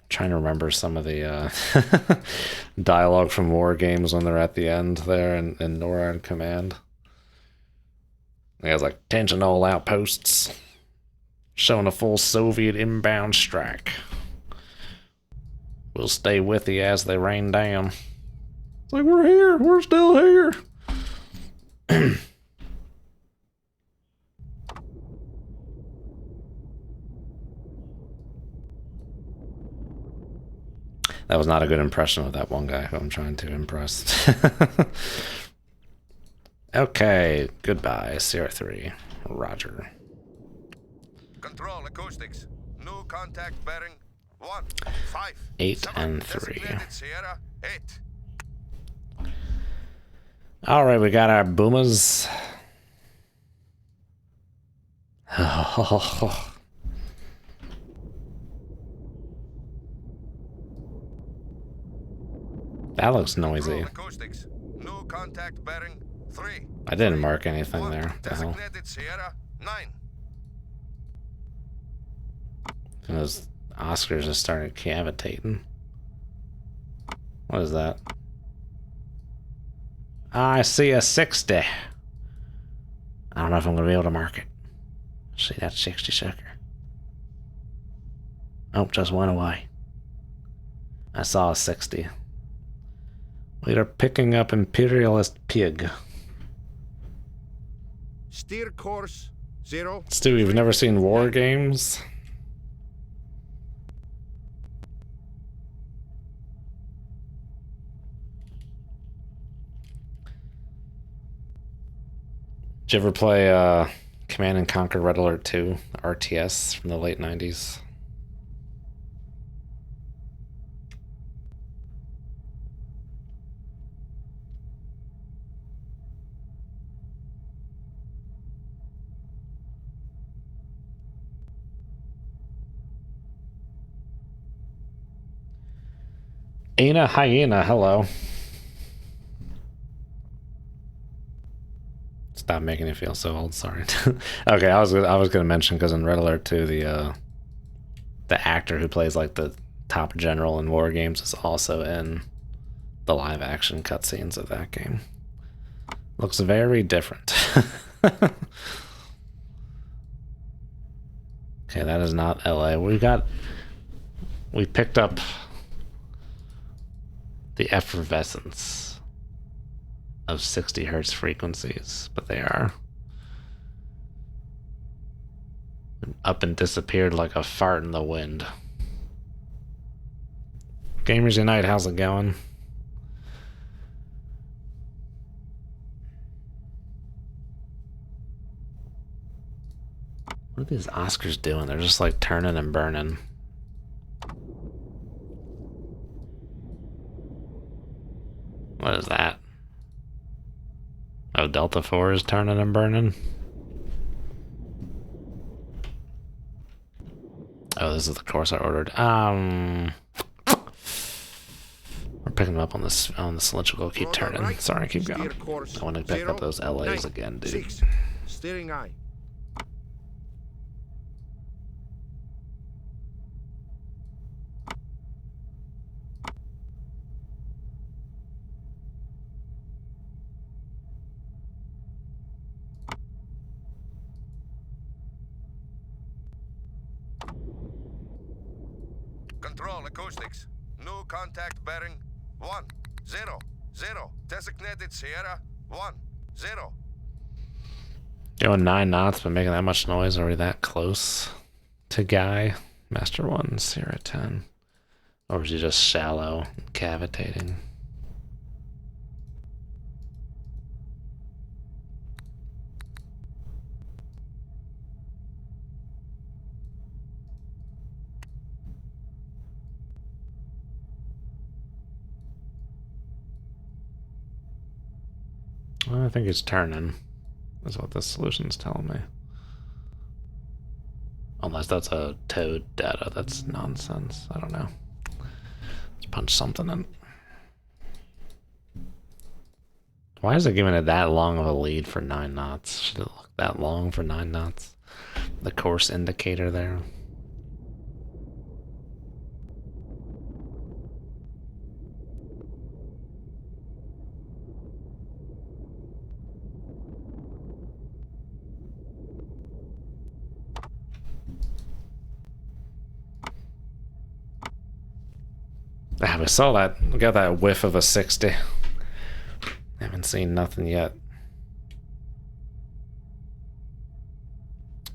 Trying to remember some of the dialogue from war games when they're at the end there in NORAD command. He has like, attention all outposts, showing a full Soviet inbound strike. We'll stay with you as they rain down. It's like, we're here, we're still here. That was not a good impression of that one guy who I'm trying to impress. Okay, goodbye, CR3. Roger. Control acoustics. New contact bearing 1, 5, 8 7, and 3. designated Sierra 8. Alright, we got our boomers. That looks noisy. Acoustics. New contact bearing 3. I didn't mark anything there. What the hell? Designated Sierra 9. And those Oscars just started cavitating. What is that? I see a 60. I don't know if I'm going to be able to mark it. See that 60 sucker. Oh, just went away. I saw a 60. We are picking up imperialist pig. Steer course 0. Stu, you've never seen war games? Did you ever play Command and Conquer Red Alert 2, RTS from the late 90s? Ana Hyena, hello. Stop making me feel so old, sorry. Okay, I was gonna mention, because in Red Alert 2, the actor who plays like the top general in war games is also in the live action cutscenes of that game. Looks very different. Okay, that is not LA. We picked up the effervescence of 60 hertz frequencies, but they are up and disappeared like a fart in the wind. Gamers Unite, how's it going? What are these Oscars doing? They're just like turning and burning. What is that? Oh, Delta 4 is turning and burning? Oh, this is the course I ordered. We're picking them up on this cylindrical. Keep turning. Right. Sorry, keep going. Steer course I want to pick 0, up those LAs 9, again, dude. 6. Steering eye. Control acoustics. New contact bearing 1, 0, 0. Designated Sierra 1, 0. Going 9 knots, but making that much noise. Are we that close to Guy? Master 1, Sierra 10. Or is he just shallow, cavitating? Well, I think he's turning, is what the solution's telling me. Unless that's a toad data, that's nonsense. I don't know. Let's punch something in. Why is it giving it that long of a lead for 9 knots? Should it look that long for 9 knots? The course indicator there. Ah, we saw that. We got that whiff of a 60. Haven't seen nothing yet.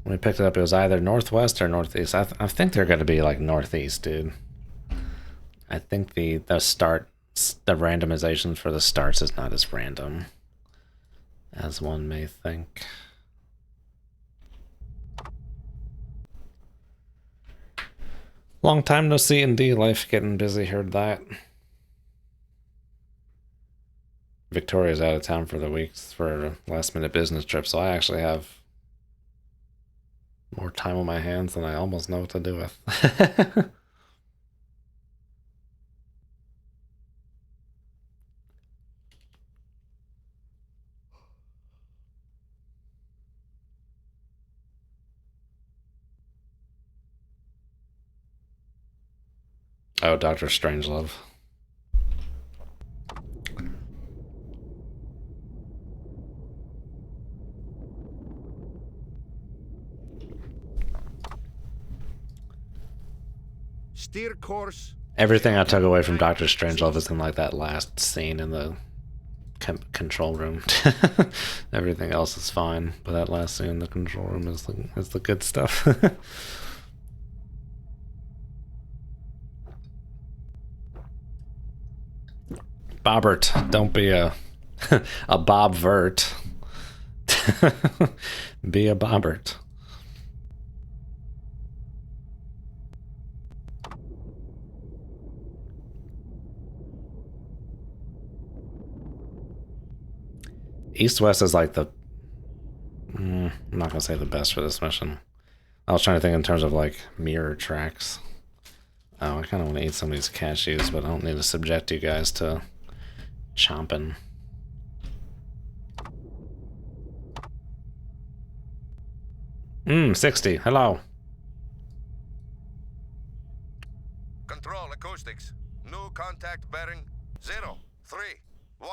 When we picked it up, it was either northwest or northeast. I think they're going to be like northeast, dude. I think the randomization for the starts is not as random as one may think. Long time no see, indeed. Life getting busy, heard that. Victoria's out of town for the week for a last minute business trip, so I actually have more time on my hands than I almost know what to do with. Oh, Dr. Strangelove. Steer course. Everything I took away from Dr. Strangelove is in like that last scene in the control room. Everything else is fine, but that last scene in the control room is the good stuff. Bobbert, don't be a a Bob Vert. Be a Bobbert. East-West is like the... I'm not going to say the best for this mission. I was trying to think in terms of like mirror tracks. Oh, I kind of want to eat some of these cashews, but I don't need to subject you guys to chomping. 60. Hello. Control acoustics. New contact bearing 0, 3, 1.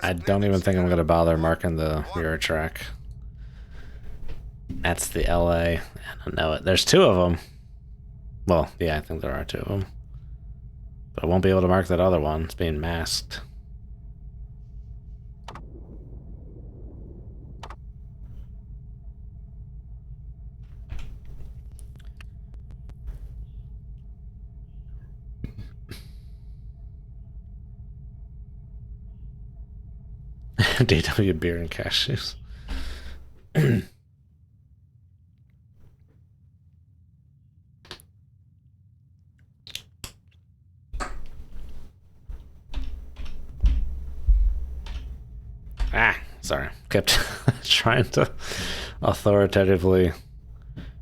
I don't even think I'm going to bother marking the mirror track. That's the LA. I don't know it. There's 2 of them. Well, yeah, I think there are 2 of them. But I won't be able to mark that other one. It's being masked. DW beer and cashews. Sorry. Kept trying to authoritatively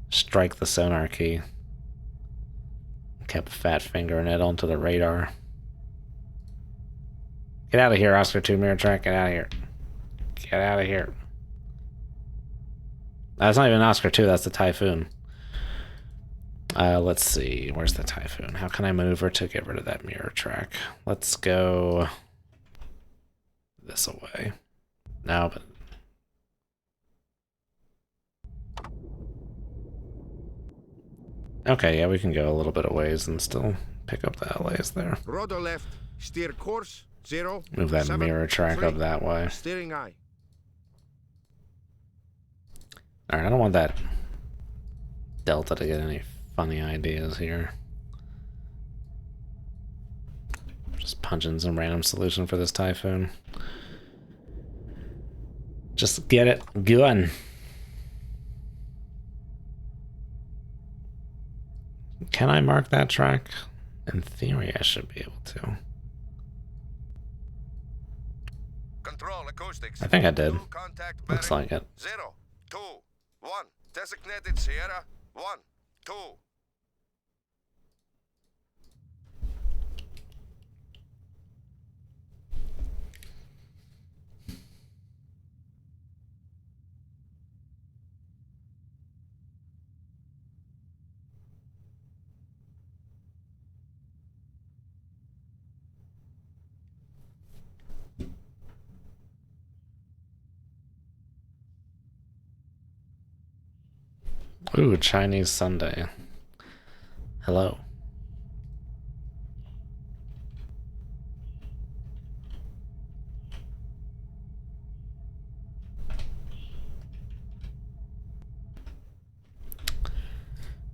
strike the sonar key. Kept fat fingering it onto the radar. Get out of here, Oscar 2 mirror track. Get out of here. Get out of here. That's not even Oscar 2, that's the Typhoon. Let's see. Where's the Typhoon? How can I maneuver to get rid of that mirror track? Let's go this away. No, but... Okay, yeah, we can go a little bit of ways and still pick up the LAs there. Rudder left, steer course, 0, Move that 7, mirror track 3, up that way. steering eye. Alright, I don't want that Delta to get any funny ideas here. Just punching some random solution for this Typhoon. Just get it going. Can I mark that track? In theory, I should be able to. Control acoustics. I think I did. Contact Looks bearing. like it. 0, 2, 1. Designated Sierra. 1, 2. Ooh, Chinese Sunday. Hello.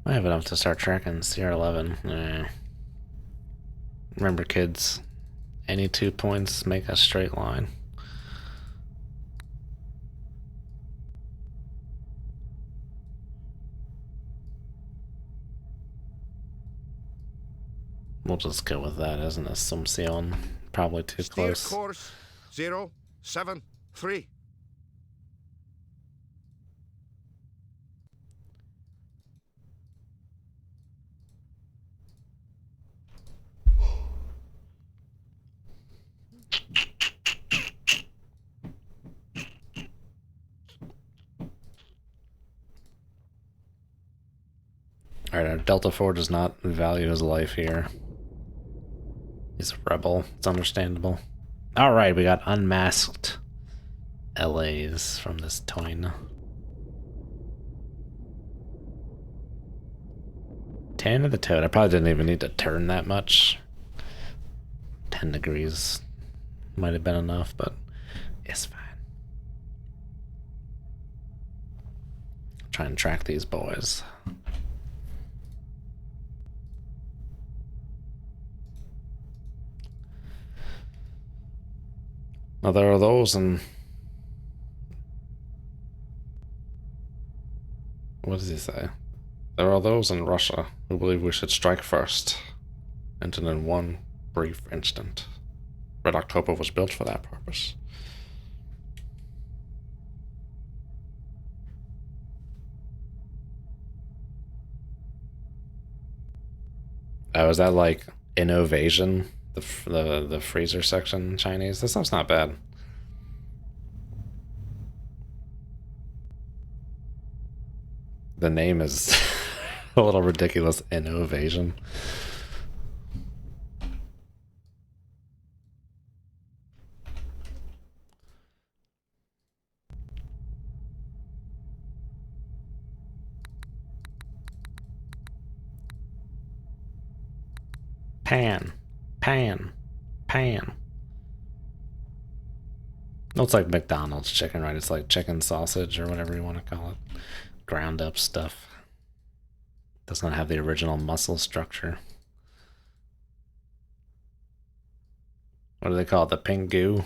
I have enough to start tracking CR11. Remember, kids, any 2 points make a straight line. We'll just go with that as an assumption. Probably too Steer close. course, 0, 7, 3. Alright, our Delta 4 does not value his life here. He's a rebel. It's understandable. Alright, we got unmasked LAs from this toin. 10 of the toad. I probably didn't even need to turn that much. 10 degrees might have been enough, but it's fine. Try and track these boys. Now there are those in... What does he say? There are those in Russia who believe we should strike first, and in one brief instant. Red October was built for that purpose. Oh, is that like innovation? The freezer section Chinese? This stuff's not bad. The name is a little ridiculous. Innovation. Pan. No, it's like McDonald's chicken, right? It's like chicken sausage or whatever you want to call it. Ground up stuff. Does not have the original muscle structure. What do they call it? The pink goo?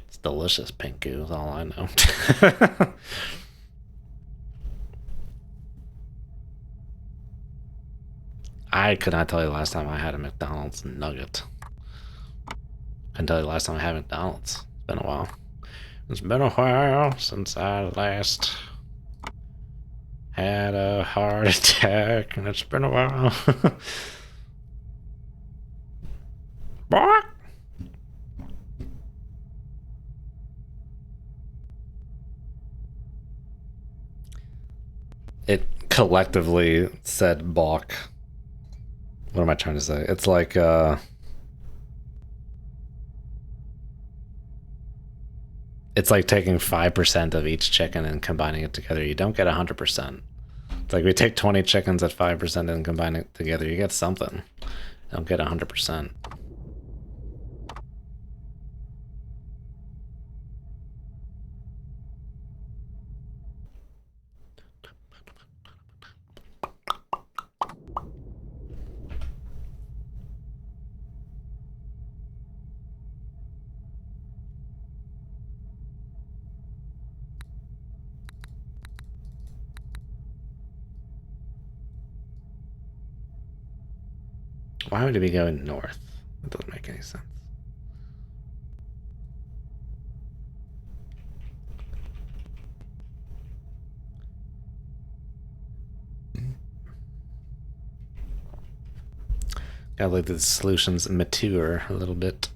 It's delicious pink goo is all I know. I could not tell you the last time I had a McDonald's nugget. I can tell you the last time I had McDonald's. It's been a while. It's been a while since I last had a heart attack, and it's been a while. Bark! It collectively said balk. What am I trying to say? It's like, it's like taking 5% of each chicken and combining it together. You don't get 100%. It's like we take 20 chickens at 5% and combine it together. You get something. Don't get 100%. Why would it be going north? That doesn't make any sense. Gotta let the solutions mature a little bit.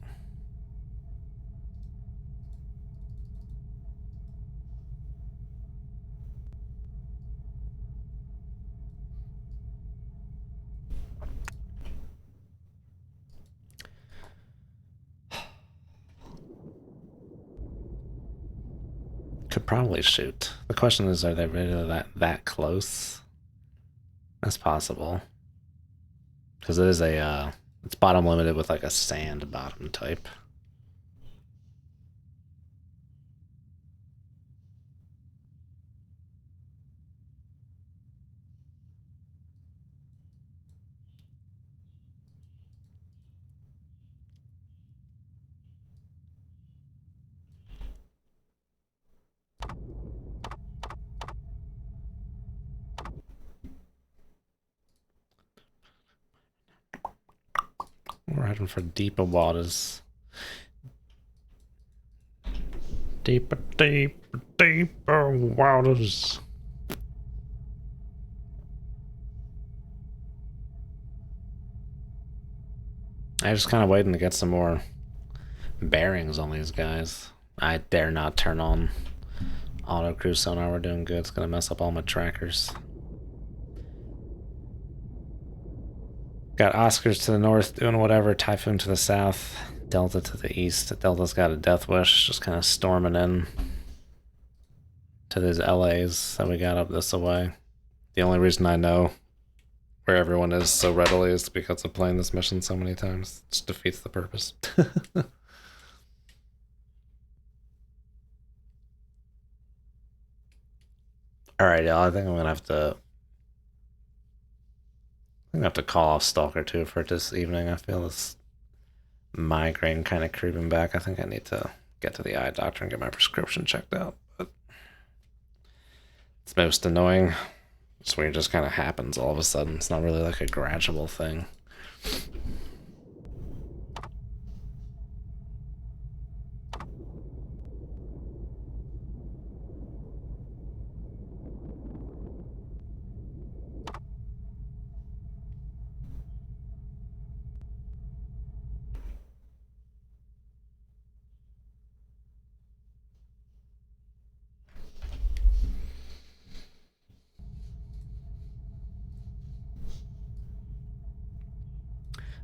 Could probably shoot. The question is, are they really that close? That's possible. Because it is a, it's bottom limited with like a sand bottom type. We're heading for deeper waters. Deeper, deeper, deeper waters. I'm just kind of waiting to get some more bearings on these guys. I dare not turn on auto cruise sonar. We're doing good. It's gonna mess up all my trackers. Got Oscars to the north doing whatever, Typhoon to the south, Delta to the east. Delta's got a Death Wish just kind of storming in to these LAs that we got up this way. The only reason I know where everyone is so readily is because of playing this mission so many times. It just defeats the purpose. Alright, y'all, I think I'm gonna have to call off Stalker 2 for this evening. I feel this migraine kind of creeping back. I think I need to get to the eye doctor and get my prescription checked out. But it's most annoying. It's where it just kind of happens all of a sudden. It's not really like a gradual thing.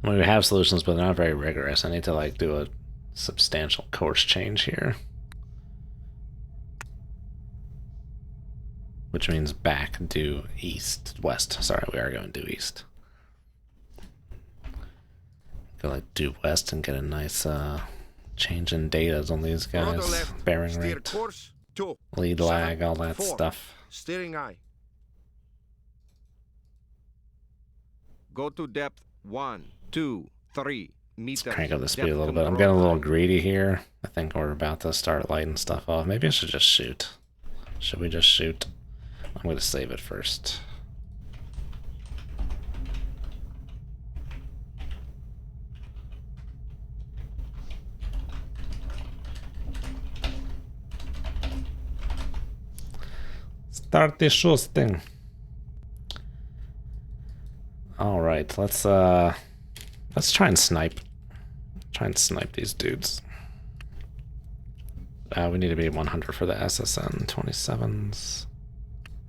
I mean, we have solutions, but they're not very rigorous. I need to like do a substantial course change here. Which means back due west. Sorry, we are going due east. Go like due west and get a nice change in data on these guys. Left, Bearing steer rate, course 2, lead 7, lag, all that 4, stuff. steering eye. Go to depth 1, 2, 3 meters. Let's crank up the speed a Depth little bit. I'm control getting a little eye. greedy here. I think we're about to start lighting stuff off. Maybe I should just shoot. Should we just shoot? I'm going to save it first. Start the shooting. All right, let's try and snipe. Try and snipe these dudes. We need to be 100 for the SSN 27s.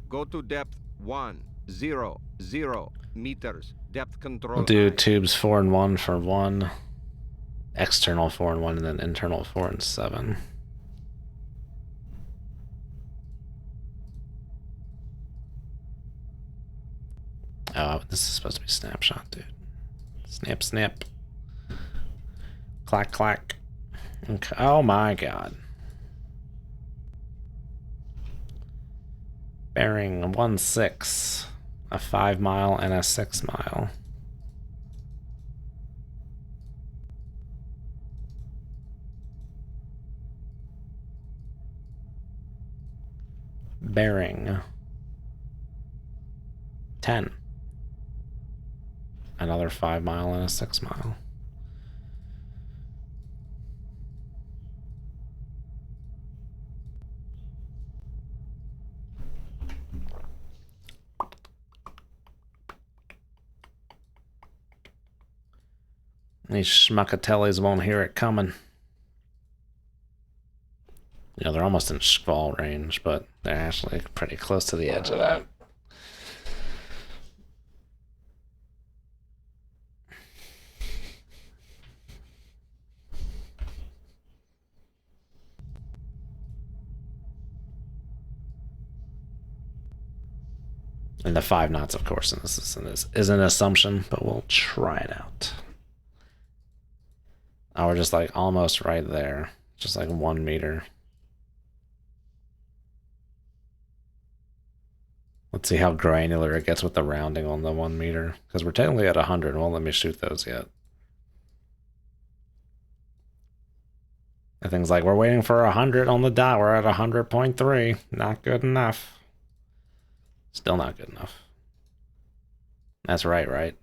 Go to depth 1, 0, 0 meters. Depth control. We'll do eye. tubes 4 and 1 for 1, external 4 and 1, and then internal 4 and 7. Oh, this is supposed to be snapshot, dude. Snip, snip. Clack, clack. Okay. Oh my god. Bearing 1-6. A 5 mile and a 6 mile. Bearing 10. Another 5 mile and a 6 mile. These schmuckatellis won't hear it coming. You know, they're almost in squall range, but they're actually pretty close to the edge of that. And the 5 knots, of course, and this is an assumption, but we'll try it out. Oh, we're just like almost right there. Just like 1 meter. Let's see how granular it gets with the rounding on the 1 meter. Because we're technically at 100 and won't let me shoot those yet. And things like, we're waiting for 100 on the dot. We're at 100.3. Not good enough. Still not good enough. That's right, right?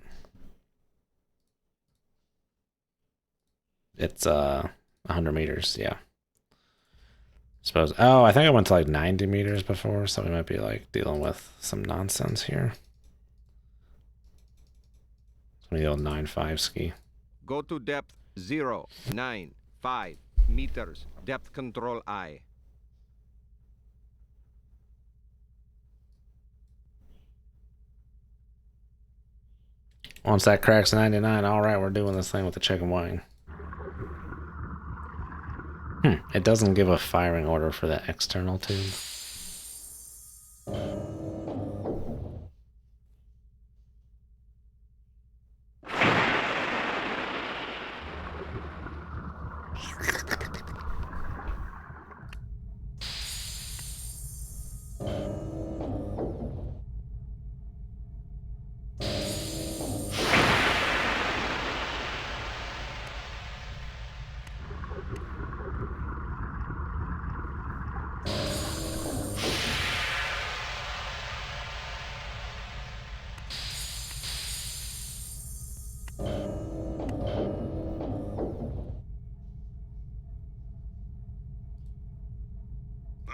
It's 100 meters, yeah. Suppose. Oh, I think I went to like 90 meters before, so we might be like dealing with some nonsense here. It's the old 9.5 ski. Go to depth 0.95 meters. Depth control I. Once that cracks 99, all right, we're doing this thing with the chicken wing. It doesn't give a firing order for the external tube.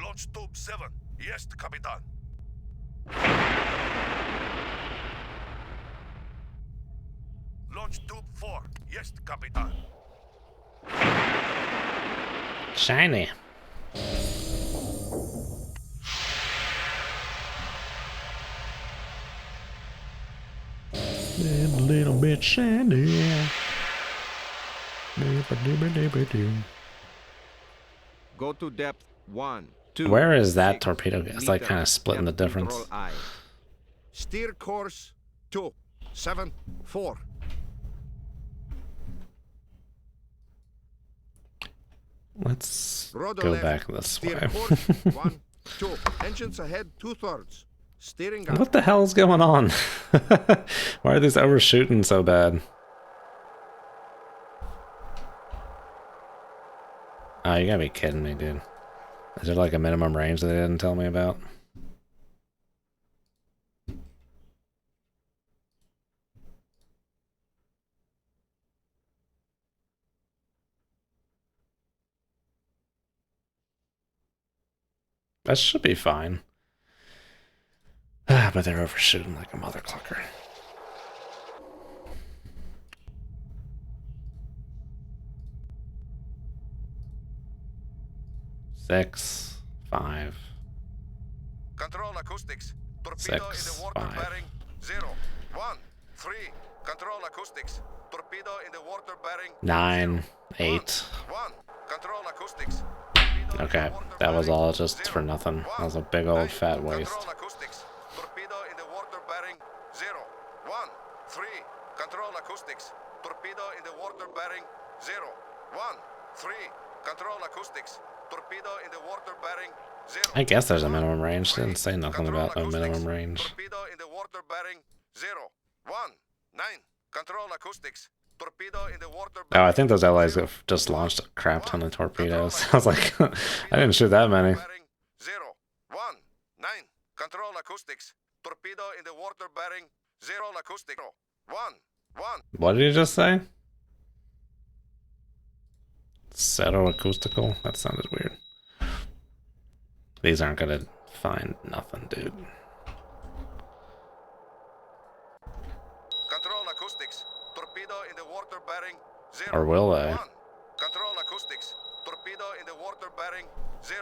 Launch tube 7. Yes, Capitan. Launch tube 4. Yes, Capitan. Shiny. A little bit shiny. Go to depth 1, 2. Where is that 6 torpedo? It's like kind of splitting the Depth difference. control I. Steer course 274. Let's Rudder go left. back this Steer way. course 1, 2. Engines ahead 2/3. Steering up. What the hell is going on? Why are these overshooting so bad? Oh, you gotta be kidding me, dude. Is there like a minimum range that they didn't tell me about? That should be fine. Ah, but they're overshooting like a mother clucker. Six, 5. Control acoustics. Torpedo in 6, the water 5. bearing 0, 1, 3. Control acoustics. Torpedo in the water bearing 9, 0, 8. 1. Control acoustics. Okay, that was all just for nothing. That was a big old fat waste. Control acoustics. Torpedo in the water bearing 0, 1, 3. Control acoustics. bearing 0, 1, 3. Control acoustics. Torpedo in the water bearing 0. I guess there's a minimum range. Didn't say nothing Control about a minimum acoustics. range. Torpedo in the water bearing 0, 1, 9. Control acoustics. Torpedo in the water Oh, I bearing think those allies 0, have just launched a crap ton of 1. torpedoes. Control I was like, I didn't shoot that many. bearing 0, 1, 9. Control acoustics. Torpedo in the water bearing 0 acoustic 1, 1. What did you just say? Zero acoustical? That sounded weird. These aren't gonna find nothing, dude. Control acoustics. Torpedo in the water bearing 0. Or will they? 1. Control acoustics. Torpedo in the water bearing 0,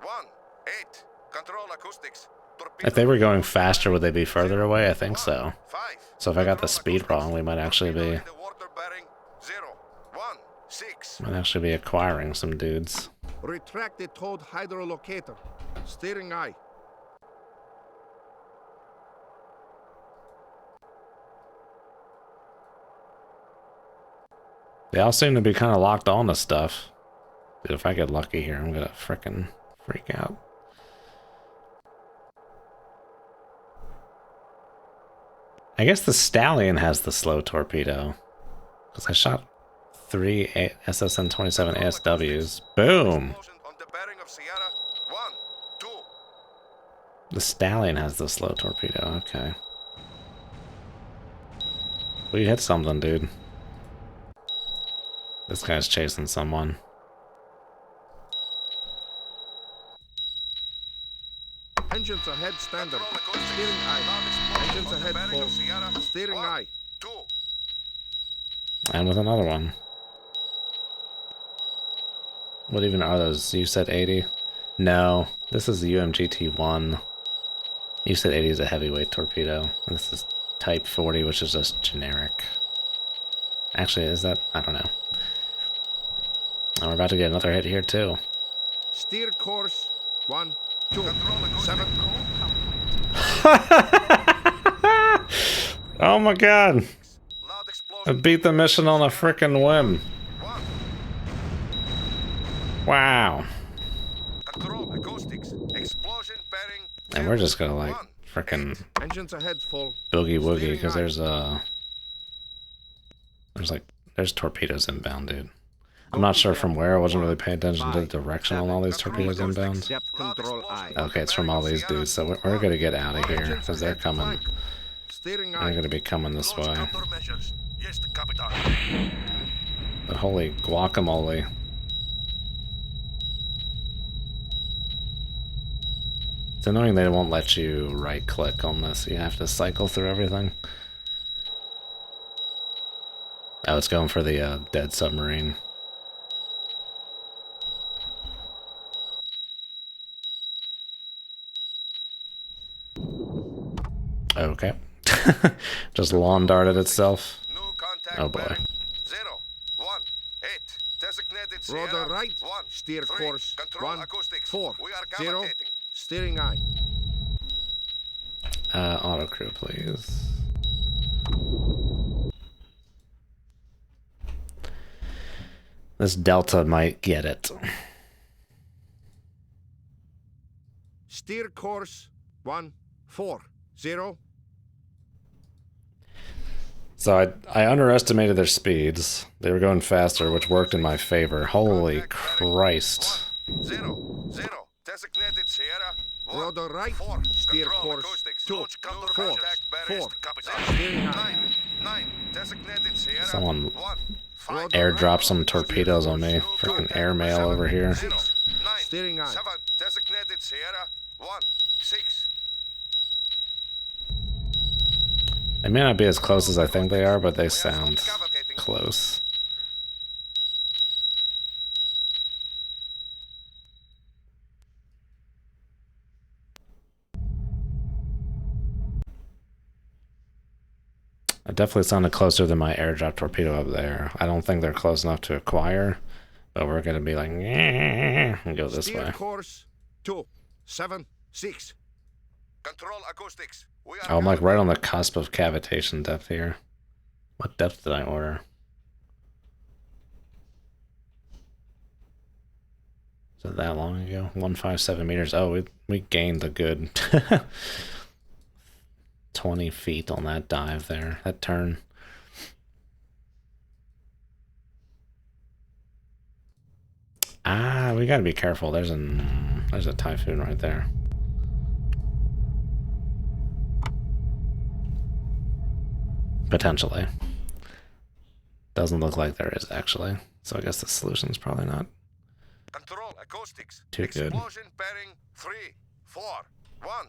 1, 8. Control acoustics. Torpedo If they were going faster, would they be further away? I think 1, so. 5. So if I got the Control speed wrong, acoustics. we might actually Torpedo be in the water bearing 0, 1, 6. acquiring some dudes. Retracted towed hydrolocator. Steering eye. They all seem to be kind of locked on to stuff. Dude, if I get lucky here, I'm gonna frickin' freak out. I guess the Stallion has the slow torpedo. Because I shot 3 SSN-27 ASWs. Boom! Explosion on the bearing of Sierra 1, 2. The Stallion has the slow torpedo, okay. We hit something, dude. This guy's chasing someone. Engines ahead standard. Control acoustics. Steering eye. Loud explosion Engines on the ahead bearing full. of Sierra Steering 1, eye. 2. And with another one. What even are those? You said 80? No, this is the UMGT-1. You said 80 is a heavyweight torpedo. This is Type 40, which is just generic. Actually, is that? I don't know. And we're about to get another hit here, too. Steer course 1, 2, Control acoustics. 7. Oh my god! Loud I explosion. beat the mission on a frickin' whim. 1. Wow. Control acoustics. Explosion bearing. And we're just gonna, like, 1, frickin' Engines ahead full. boogie woogie, Steering because eye. there's torpedoes inbound, dude. I'm not sure from where. I wasn't really paying attention to the direction on all these torpedoes inbound. Depth control I. Okay, it's from all these dudes, so we're gonna get out of here, because they're coming. Steering They're eye. gonna be coming this way. Countermeasures. Yes, the Capitan. But holy guacamole. It's annoying they won't let you right click on this. You have to cycle through everything. Oh, it's going for the dead submarine. Okay. Just lawn darted itself. New contact Oh, boy. bearing 0, 1, 8. Designated Sierra Rudder right. 1, Steer 3. course Control 1, acoustics. 4, We are 0. commentating. Steering eye. Auto crew, please. This Delta might get it. Steer course 1, 4, 0. So I underestimated their speeds. They were going faster, which worked in my favor. Holy Christ. 0, 0. Designated Sierra 1, Rudder right. 4. Steer Control course acoustics. 2, Launch 4, contact bearing 4. Capitan. Steering eye. 9, 9. Designated Sierra Someone 1, 5. airdrop some torpedoes on me. Freaking airmail over here. 0, 9. Steering eye. 7. Designated Sierra 1, 6. They may not be as close as I think they are, but they sound close. It definitely sounded closer than my airdrop torpedo up there. I don't think they're close enough to acquire, but we're gonna be like, and go this Steer way. course 2, 7, 6. Control acoustics. We are Oh, I'm like right on the cusp of cavitation depth here. What depth did I order? Is it that long ago? 157 meters. Oh, we gained a good 20 feet on that dive there, that turn. Ah, we gotta be careful. There's a typhoon right there. Potentially. Doesn't look like there is, actually. So I guess the solution's probably not Control acoustics. too good. Explosion bearing 3, 4, 1.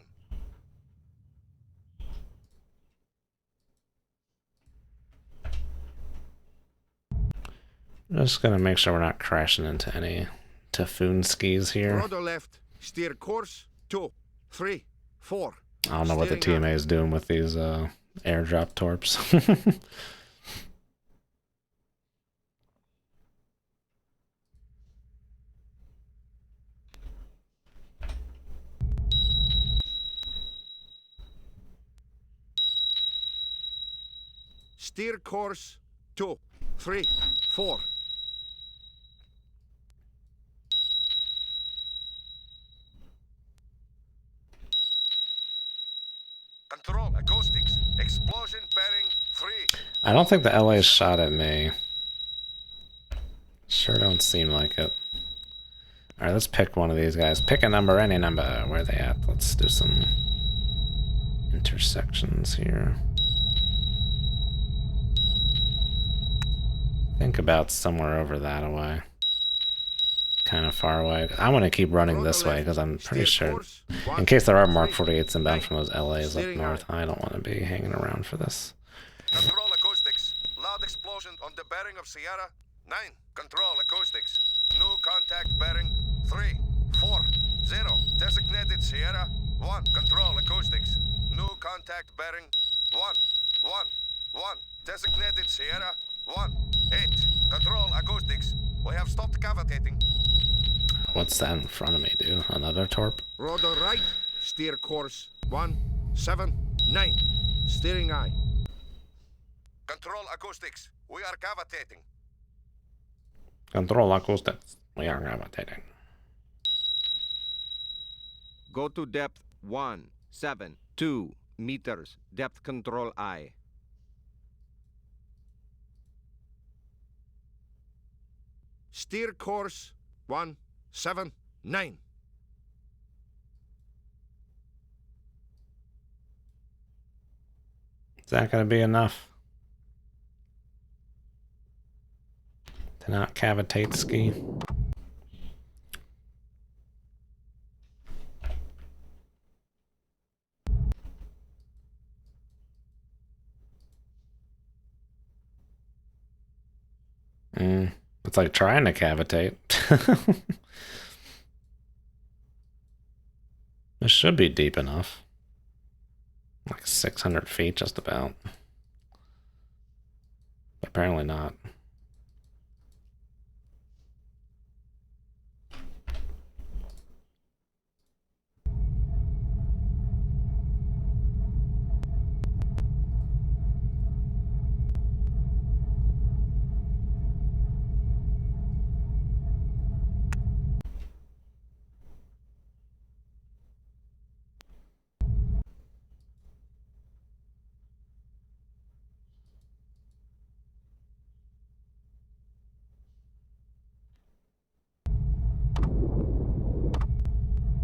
Just gonna make sure we're not crashing into any typhoon skis here. Rudder left, steer course 2, 3, 4. I don't know what the Steering TMA is doing with these airdrop torps. Steer course 2, 3, 4. Control acoustics. Explosion bearing 3. I don't think the LA shot at me. Sure don't seem like it. Alright, let's pick one of these guys. Pick a number, any number. Where are they at? Let's do some intersections here. Think about somewhere over that away. Kind of far away. I want to keep running this way because I'm pretty sure, in case there are Mark 48s inbound from those LAs up north, I don't want to be hanging around for this. Control acoustics. Loud explosion on the bearing of Sierra 9. Control acoustics. New contact bearing 3, 4, 0. Designated Sierra 1. Control acoustics. New contact bearing 1, 1, 1. Designated Sierra 1, 8. Control acoustics. We have stopped cavitating. What's that in front of me, dude? Another torp? Rudder right, steer course 1, 7, 9. Steering eye. Control acoustics. We are cavitating. Control acoustics. We are gravitating. Go to depth 172 meters. Depth control I. Steer course 1, 7, 9. Is that going to be enough to not cavitate ski? It's like trying to cavitate. This should be deep enough. Like 600 feet, just about. Apparently not.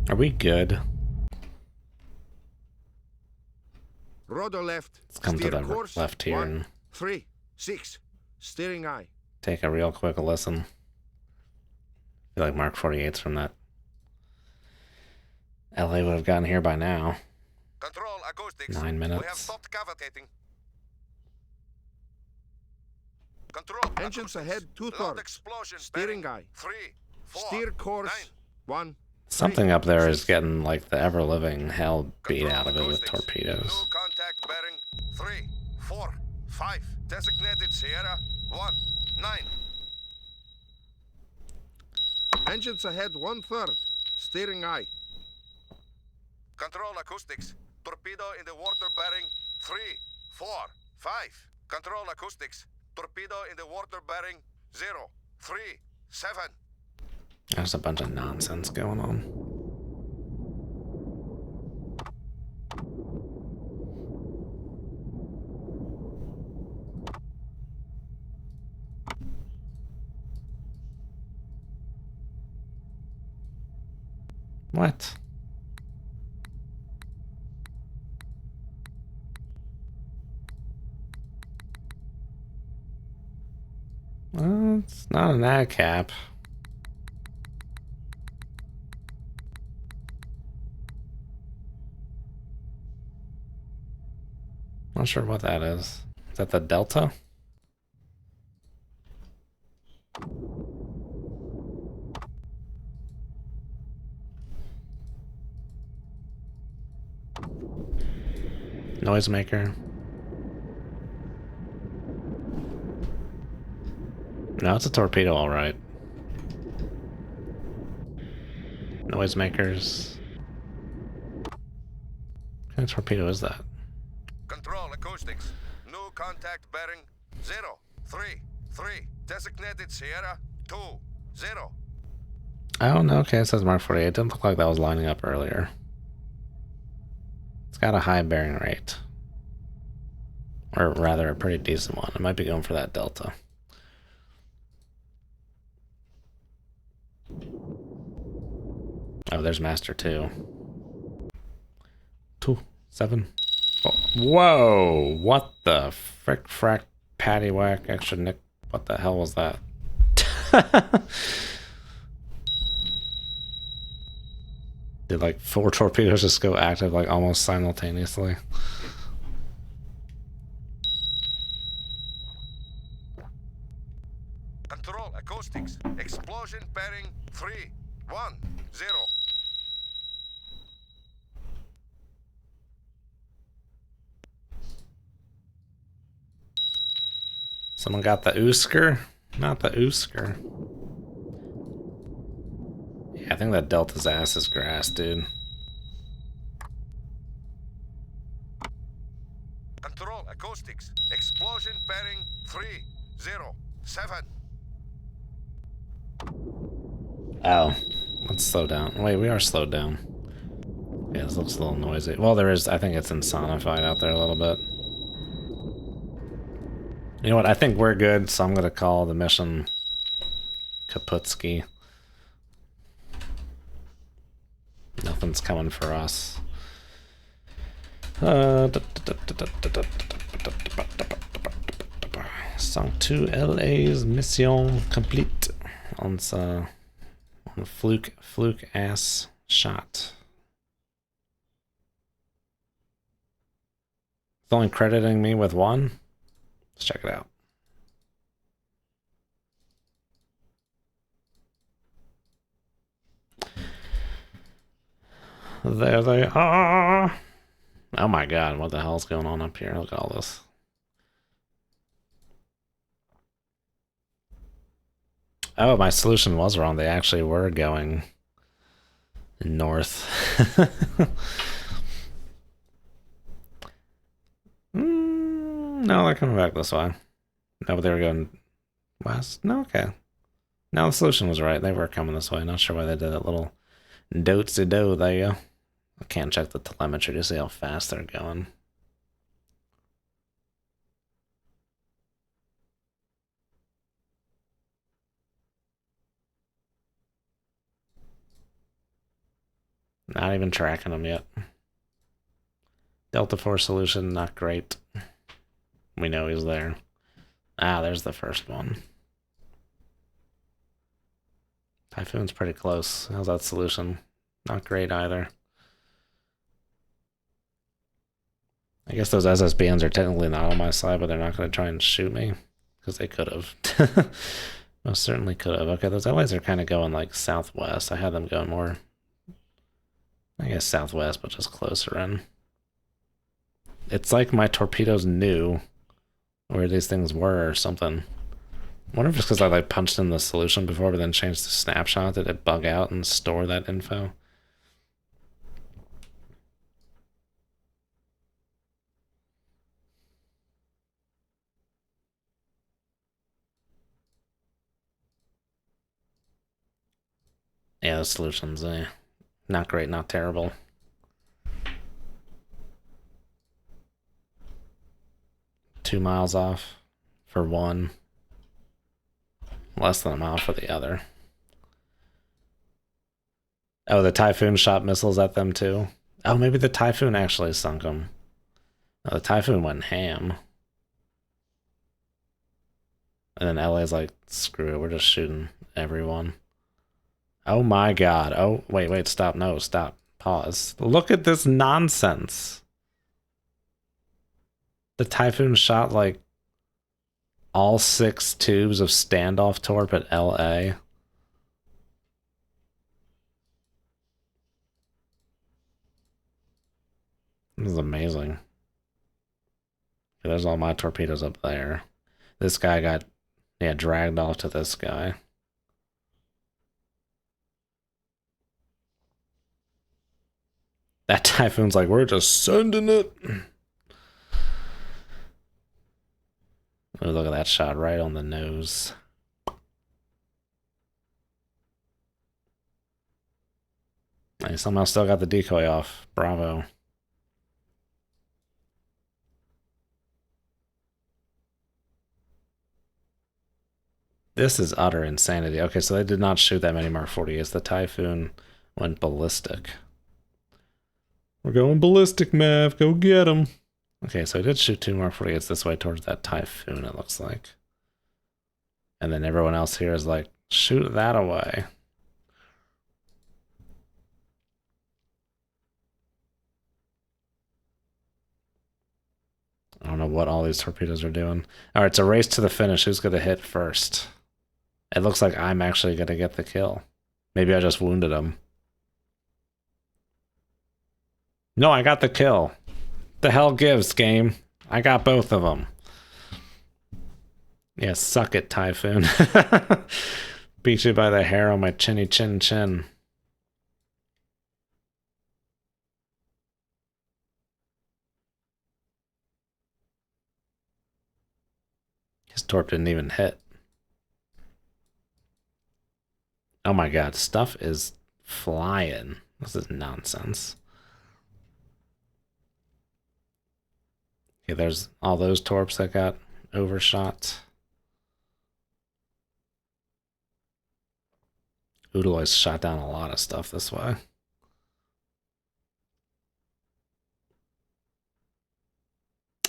Are we good? Rudder left, Let's come to steer the course left here 1, and 3, 6. Steering eye. take a real quick listen. I feel like Mark 48's from that LA would have gotten here by now. Control acoustics. 9 We have minutes. stopped cavitating. Control Engines acoustics. ahead, Loud 2/3. explosion Steering bearing eye. 3, 4, Steer course 9. 1. Something up there is getting like the ever-living hell beat out of it with Control acoustics. torpedoes. New contact bearing 3, 4, 5. Designated Sierra 1, 9. Engines ahead 1/3. Steering eye. Control acoustics. Torpedo in the water bearing 3, 4, 5. Control acoustics. Torpedo in the water bearing 0, 3, 7. There's a bunch of nonsense going on. What? Well, it's not an ad cap. Not sure what that is. Is that the Delta? Noisemaker. No, it's a torpedo, all right. Noisemakers. What kind of torpedo is that? Control acoustics. New contact bearing 033. Designated Sierra 20. Oh, no, okay, it says Mark 48. It didn't look like that was lining up earlier. It's got a high bearing rate. Or rather, a pretty decent one. I might be going for that Delta. Oh, there's Master 2. 2, 7. Oh. Whoa! What the frick, frack, patty whack, extra nick? What the hell was that? Did like 4 torpedoes just go active like almost simultaneously? Control acoustics. Explosion bearing 310. Someone got the Oosker? Not the Oosker. Yeah, I think that Delta's ass is grass, dude. Control acoustics. Explosion bearing 307. Oh, let's slow down. Wait, we are slowed down. Yeah, this looks a little noisy. Well, there is, I think it's insonified out there a little bit. You know what, I think we're good, so I'm gonna call the mission Kaputski. Nothing's coming for us. Sanctu LA's mission complete. On a fluke ass shot. It's only crediting me with 1. Let's check it out. There they are. Oh my god, what the hell's going on up here? Look at all this. Oh, my solution was wrong. They actually were going north. No, they're coming back this way. No, but they were going west. No, okay. No, the solution was right. They were coming this way. Not sure why they did that little dotes-a-do. There you go. I can't check the telemetry to see how fast they're going. Not even tracking them yet. Delta 4 solution, not great. We know he's there. Ah, there's the first one. Typhoon's pretty close. How's that solution? Not great either. I guess those SSBNs are technically not on my side, but they're not going to try and shoot me. Because they could have. Most certainly could have. Okay, those LAs are kind of going like southwest. I had them going more, I guess southwest, but just closer in. It's like my torpedoes knew where these things were or something. I wonder if it's because I like punched in the solution before but then changed the snapshot. Did it bug out and store that info? torpedo solutions, eh? Not great, not terrible. Two miles off for one. Less than a mile for the other. Oh, the Typhoon shot missiles at them too? Oh, maybe the Typhoon actually sunk them. Oh, the Typhoon went ham. And then LA's like, screw it, we're just shooting everyone. Oh my god. Oh, wait, stop. No, stop. Pause. Look at this nonsense. The Typhoon shot like all 6 tubes of standoff torp at LA. This is amazing. There's all my torpedoes up there. This guy got, yeah, dragged off to this guy. That Typhoon's like, we're just sending it. Oh, look at that shot right on the nose. I somehow still got the decoy off. Bravo. This is utter insanity. Okay, so they did not shoot that many Mark 48s. The Typhoon went ballistic. We're going ballistic, Mav. Go get him. Okay, so I did shoot 2 Mark 48s this way towards that Typhoon, it looks like. And then everyone else here is like, shoot that away. I don't know what all these torpedoes are doing. All right, it's a race to the finish. Who's going to hit first? It looks like I'm actually going to get the kill. Maybe I just wounded him. No, I got the kill. The hell gives, game. I got both of them. Yeah, suck it, Typhoon. Beat you by the hair on my chinny chin chin. His torp didn't even hit. Oh my god, stuff is flying. This is nonsense. Okay, there's all those torps that got overshot. Oodaloy's shot down a lot of stuff this way.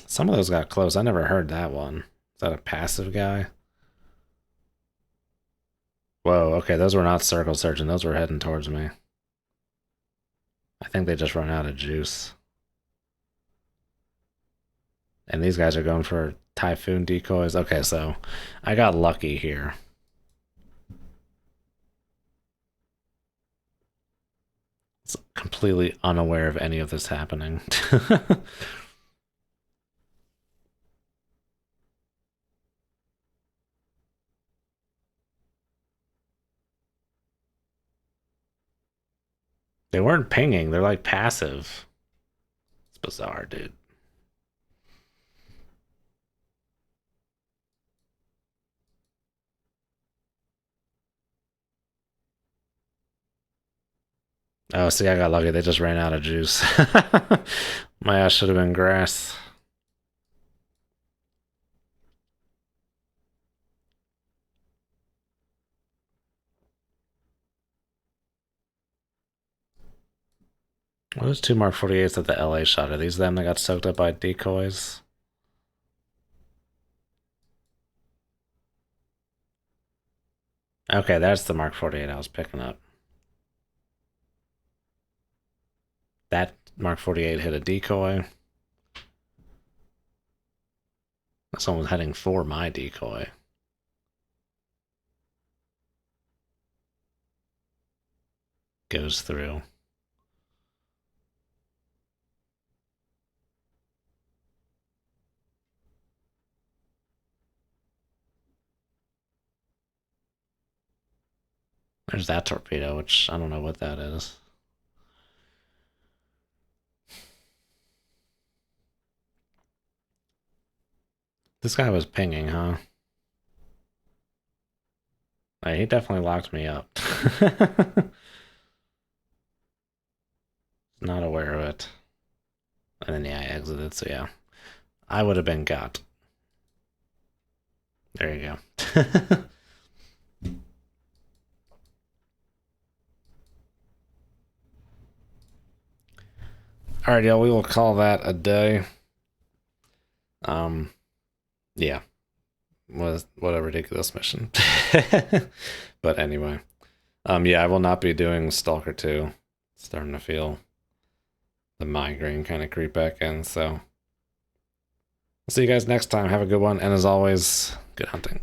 Some of those got close. I never heard that one. Is that a passive guy? Whoa, okay, those were not circle searching. Those were heading towards me. I think they just run out of juice. And these guys are going for Typhoon decoys. Okay, so I got lucky here. It's completely unaware of any of this happening. They weren't pinging, they're like passive. It's bizarre, dude. Oh, see, I got lucky. They just ran out of juice. My ass should have been grass. What those 2 Mark 48s at the LA shot? Are these them that got soaked up by decoys? Okay, that's the Mark 48 I was picking up. That Mark 48 hit a decoy. Someone was heading for my decoy. Goes through. There's that torpedo, which I don't know what that is. This guy was pinging, huh? He definitely locked me up. Not aware of it. And then, yeah, I exited, so yeah. I would have been got. There you go. Alright, y'all, we will call that a day. Yeah. What a ridiculous mission. But anyway. Yeah, I will not be doing Stalker 2. It's starting to feel the migraine kind of creep back in, so. I'll see you guys next time. Have a good one, and as always, good hunting.